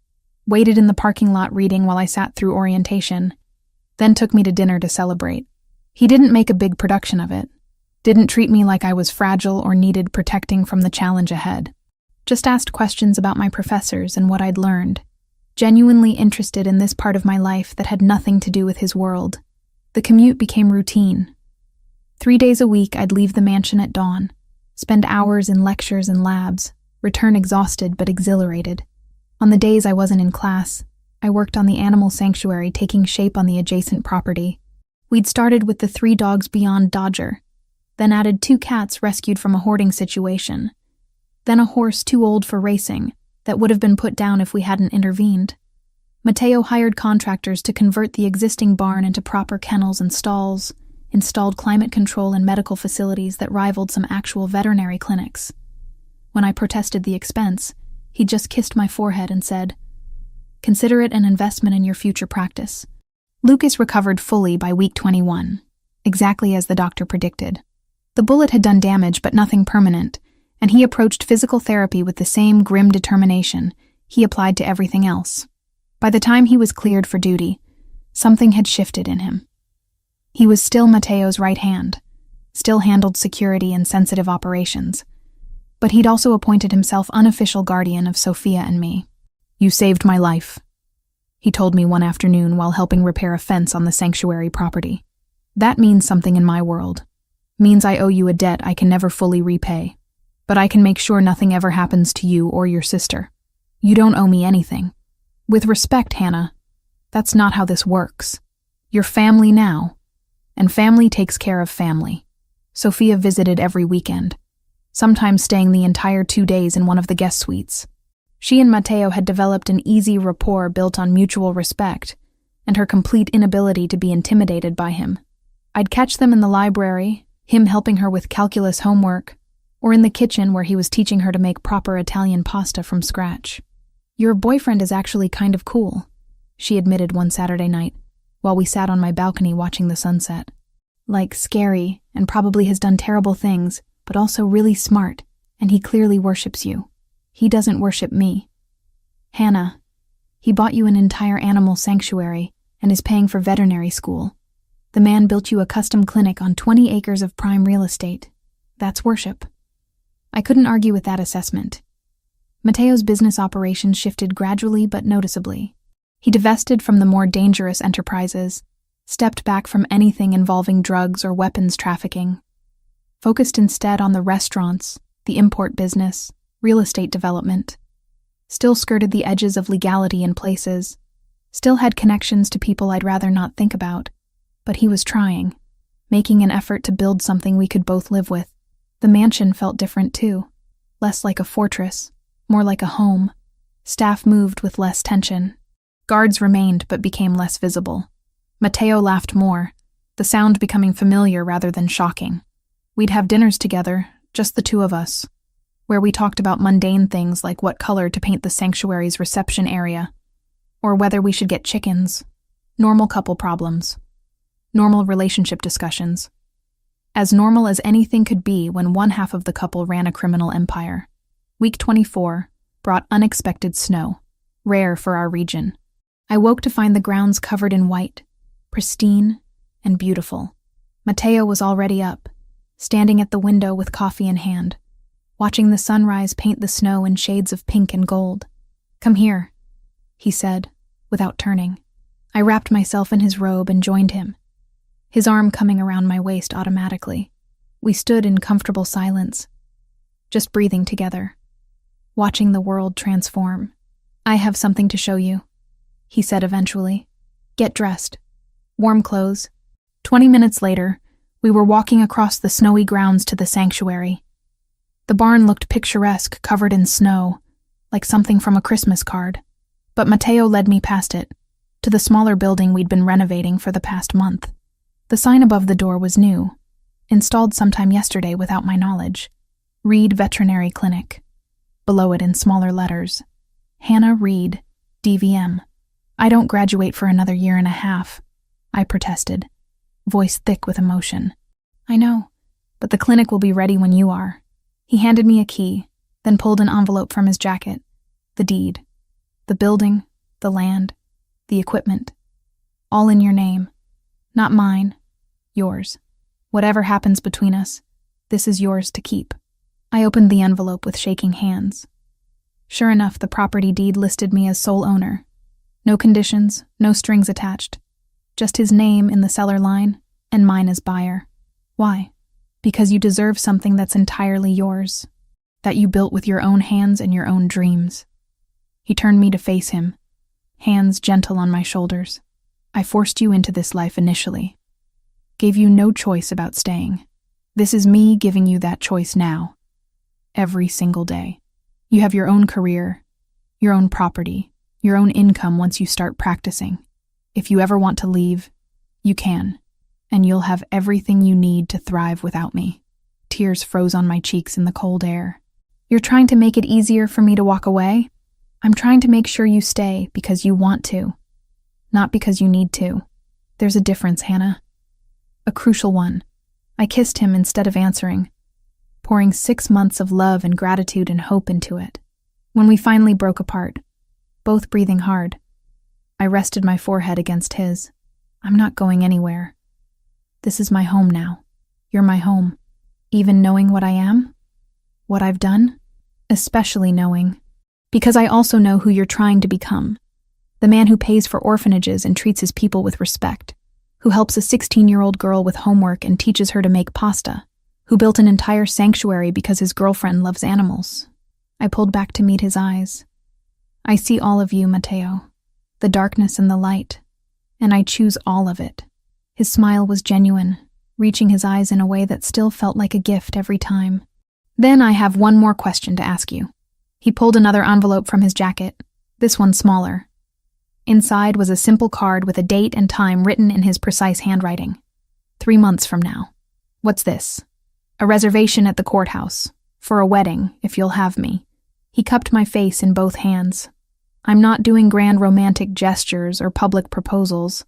waited in the parking lot reading while I sat through orientation, then took me to dinner to celebrate. He didn't make a big production of it, didn't treat me like I was fragile or needed protecting from the challenge ahead. Just asked questions about my professors and what I'd learned, genuinely interested in this part of my life that had nothing to do with his world. The commute became routine. 3 days a week, I'd leave the mansion at dawn, spend hours in lectures and labs, return exhausted but exhilarated. On the days I wasn't in class, I worked on the animal sanctuary taking shape on the adjacent property. We'd started with the 3 dogs beyond Dodger, then added 2 cats rescued from a hoarding situation, then a horse too old for racing that would have been put down if we hadn't intervened. Matteo hired contractors to convert the existing barn into proper kennels and stalls, installed climate control and medical facilities that rivaled some actual veterinary clinics. When I protested the expense, he just kissed my forehead and said, "Consider it an investment in your future practice." Lucas recovered fully by week 21, exactly as the doctor predicted. The bullet had done damage but nothing permanent, and he approached physical therapy with the same grim determination he applied to everything else. By the time he was cleared for duty, something had shifted in him. He was still Matteo's right hand, still handled security and sensitive operations, but he'd also appointed himself unofficial guardian of Sophia and me. You saved my life, he told me one afternoon while helping repair a fence on the sanctuary property. That means something in my world. Means I owe you a debt I can never fully repay. But I can make sure nothing ever happens to you or your sister. You don't owe me anything. With respect, Hannah, that's not how this works. You're family now, and family takes care of family. Sophia visited every weekend, sometimes staying the entire 2 days in one of the guest suites. She and Matteo had developed an easy rapport built on mutual respect and her complete inability to be intimidated by him. I'd catch them in the library, him helping her with calculus homework, or in the kitchen where he was teaching her to make proper Italian pasta from scratch. Your boyfriend is actually kind of cool, she admitted one Saturday night, while we sat on my balcony watching the sunset. Like scary, and probably has done terrible things, but also really smart, and he clearly worships you. He doesn't worship me. Hannah, he bought you an entire animal sanctuary and is paying for veterinary school. The man built you a custom clinic on 20 acres of prime real estate. That's worship. I couldn't argue with that assessment. Matteo's business operations shifted gradually but noticeably. He divested from the more dangerous enterprises, stepped back from anything involving drugs or weapons trafficking, focused instead on the restaurants, the import business, real estate development, still skirted the edges of legality in places, still had connections to people I'd rather not think about, but he was trying, making an effort to build something we could both live with. The mansion felt different too, less like a fortress, more like a home. Staff moved with less tension. Guards remained but became less visible. Matteo laughed more, the sound becoming familiar rather than shocking. We'd have dinners together, just the two of us, where we talked about mundane things like what color to paint the sanctuary's reception area, or whether we should get chickens. Normal couple problems. Normal relationship discussions. As normal as anything could be when one half of the couple ran a criminal empire. Week 24 brought unexpected snow, rare for our region. I woke to find the grounds covered in white, pristine and beautiful. Matteo was already up, standing at the window with coffee in hand, watching the sunrise paint the snow in shades of pink and gold. Come here, he said, without turning. I wrapped myself in his robe and joined him, his arm coming around my waist automatically. We stood in comfortable silence, just breathing together, watching the world transform. I have something to show you, he said eventually. Get dressed. Warm clothes. 20 minutes later, we were walking across the snowy grounds to the sanctuary. The barn looked picturesque, covered in snow, like something from a Christmas card. But Matteo led me past it, to the smaller building we'd been renovating for the past month. The sign above the door was new, installed sometime yesterday without my knowledge. Reed Veterinary Clinic. Below it in smaller letters, Hannah Reed, DVM. I don't graduate for another 1.5 years, I protested, voice thick with emotion. I know, but the clinic will be ready when you are. He handed me a key, then pulled an envelope from his jacket. The deed. The building, the land, the equipment. All in your name. Not mine. Yours. Whatever happens between us, this is yours to keep. I opened the envelope with shaking hands. Sure enough, the property deed listed me as sole owner. No conditions, no strings attached. Just his name in the seller line, and mine as buyer. Why? Because you deserve something that's entirely yours, that you built with your own hands and your own dreams. He turned me to face him, hands gentle on my shoulders. I forced you into this life initially. Gave you no choice about staying. This is me giving you that choice now. Every single day. You have your own career, your own property, your own income once you start practicing. If you ever want to leave, you can, and you'll have everything you need to thrive without me. Tears froze on my cheeks in the cold air. You're trying to make it easier for me to walk away? I'm trying to make sure you stay because you want to, not because you need to. There's a difference, Hannah. A crucial one. I kissed him instead of answering, pouring 6 months of love and gratitude and hope into it. When we finally broke apart, both breathing hard, I rested my forehead against his. I'm not going anywhere. This is my home now. You're my home. Even knowing what I am? What I've done? Especially knowing Because I also know who you're trying to become. The man who pays for orphanages and treats his people with respect. Who helps a 16-year-old girl with homework and teaches her to make pasta. Who built an entire sanctuary because his girlfriend loves animals. I pulled back to meet his eyes. I see all of you, Matteo. The darkness and the light. And I choose all of it. His smile was genuine, reaching his eyes in a way that still felt like a gift every time. Then I have one more question to ask you. He pulled another envelope from his jacket, this one smaller. Inside was a simple card with a date and time written in his precise handwriting. 3 months from now. What's this? A reservation at the courthouse. For a wedding, if you'll have me. He cupped my face in both hands. I'm not doing grand romantic gestures or public proposals.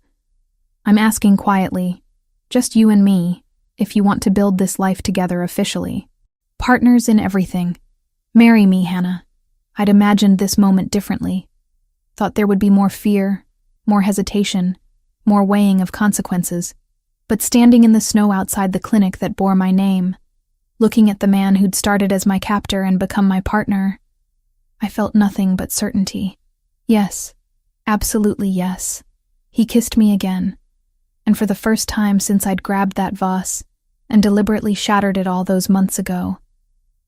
I'm asking quietly, just you and me, if you want to build this life together officially. Partners in everything. Marry me, Hannah. I'd imagined this moment differently. Thought there would be more fear, more hesitation, more weighing of consequences. But standing in the snow outside the clinic that bore my name, looking at the man who'd started as my captor and become my partner, I felt nothing but certainty. Yes, absolutely yes. He kissed me again, and for the first time since I'd grabbed that vase and deliberately shattered it all those months ago,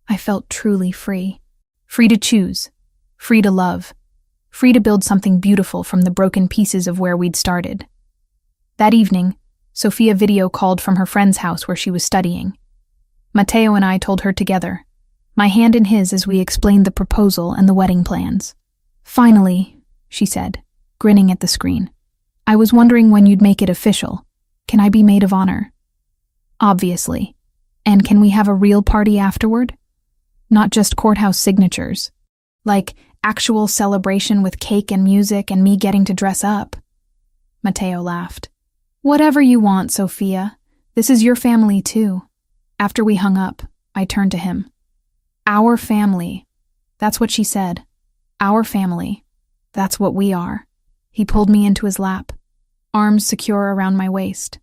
I felt truly free. Free to choose, free to love, free to build something beautiful from the broken pieces of where we'd started. That evening, Sophia video called from her friend's house where she was studying. Matteo and I told her together, my hand in his as we explained the proposal and the wedding plans. Finally, she said, grinning at the screen. I was wondering when you'd make it official. Can I be maid of honor? Obviously. And can we have a real party afterward? Not just courthouse signatures. Like actual celebration with cake and music and me getting to dress up. Matteo laughed. Whatever you want, Sophia. This is your family too. After we hung up, I turned to him. Our family. That's what she said. Our family. That's what we are. He pulled me into his lap, arms secure around my waist.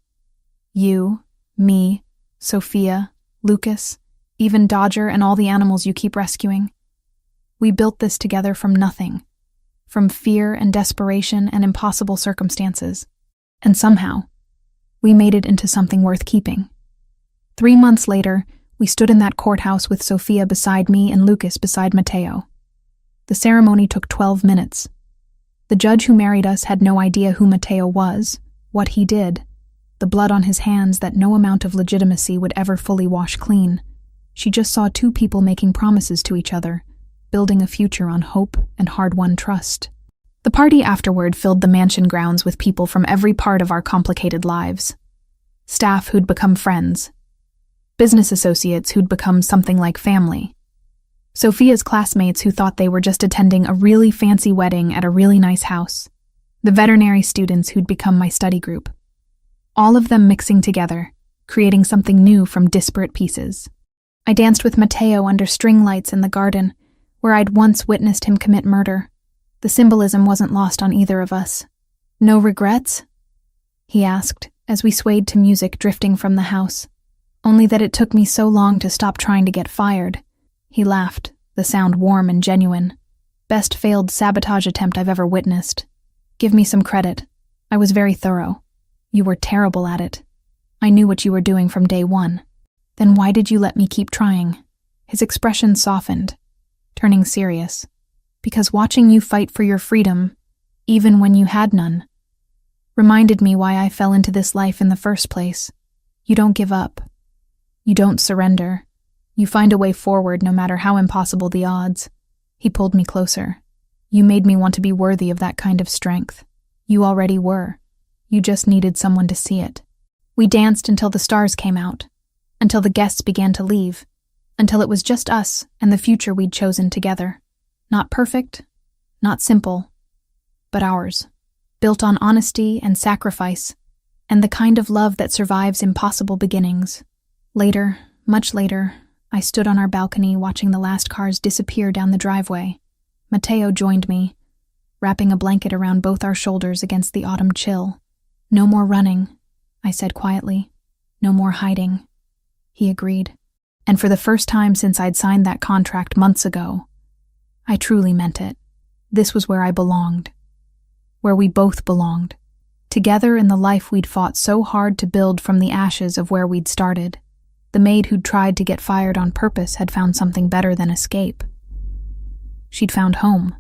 You, me, Sophia, Lucas, even Dodger and all the animals you keep rescuing. We built this together from nothing, from fear and desperation and impossible circumstances. And somehow, we made it into something worth keeping. 3 months later, we stood in that courthouse with Sophia beside me and Lucas beside Matteo. The ceremony took 12 minutes. The judge who married us had no idea who Matteo was, what he did, the blood on his hands that no amount of legitimacy would ever fully wash clean. She just saw 2 people making promises to each other, building a future on hope and hard-won trust. The party afterward filled the mansion grounds with people from every part of our complicated lives. Staff who'd become friends. Business associates who'd become something like family. Sophia's classmates who thought they were just attending a really fancy wedding at a really nice house. The veterinary students who'd become my study group. All of them mixing together, creating something new from disparate pieces. I danced with Matteo under string lights in the garden, where I'd once witnessed him commit murder. The symbolism wasn't lost on either of us. No regrets? He asked, as we swayed to music drifting from the house. Only that it took me so long to stop trying to get fired. He laughed, the sound warm and genuine. Best failed sabotage attempt I've ever witnessed. Give me some credit. I was very thorough. You were terrible at it. I knew what you were doing from day one. Then why did you let me keep trying? His expression softened, turning serious. Because watching you fight for your freedom, even when you had none, reminded me why I fell into this life in the first place. You don't give up. You don't surrender. You find a way forward no matter how impossible the odds. He pulled me closer. You made me want to be worthy of that kind of strength. You already were. You just needed someone to see it. We danced until the stars came out, until the guests began to leave, until it was just us and the future we'd chosen together. Not perfect, not simple, but ours, built on honesty and sacrifice, and the kind of love that survives impossible beginnings. Later, much later, I stood on our balcony watching the last cars disappear down the driveway. Matteo joined me, wrapping a blanket around both our shoulders against the autumn chill. No more running, I said quietly. No more hiding. He agreed. And for the first time since I'd signed that contract months ago, I truly meant it. This was where I belonged. Where we both belonged. Together in the life we'd fought so hard to build from the ashes of where we'd started. The maid who'd tried to get fired on purpose had found something better than escape. She'd found home.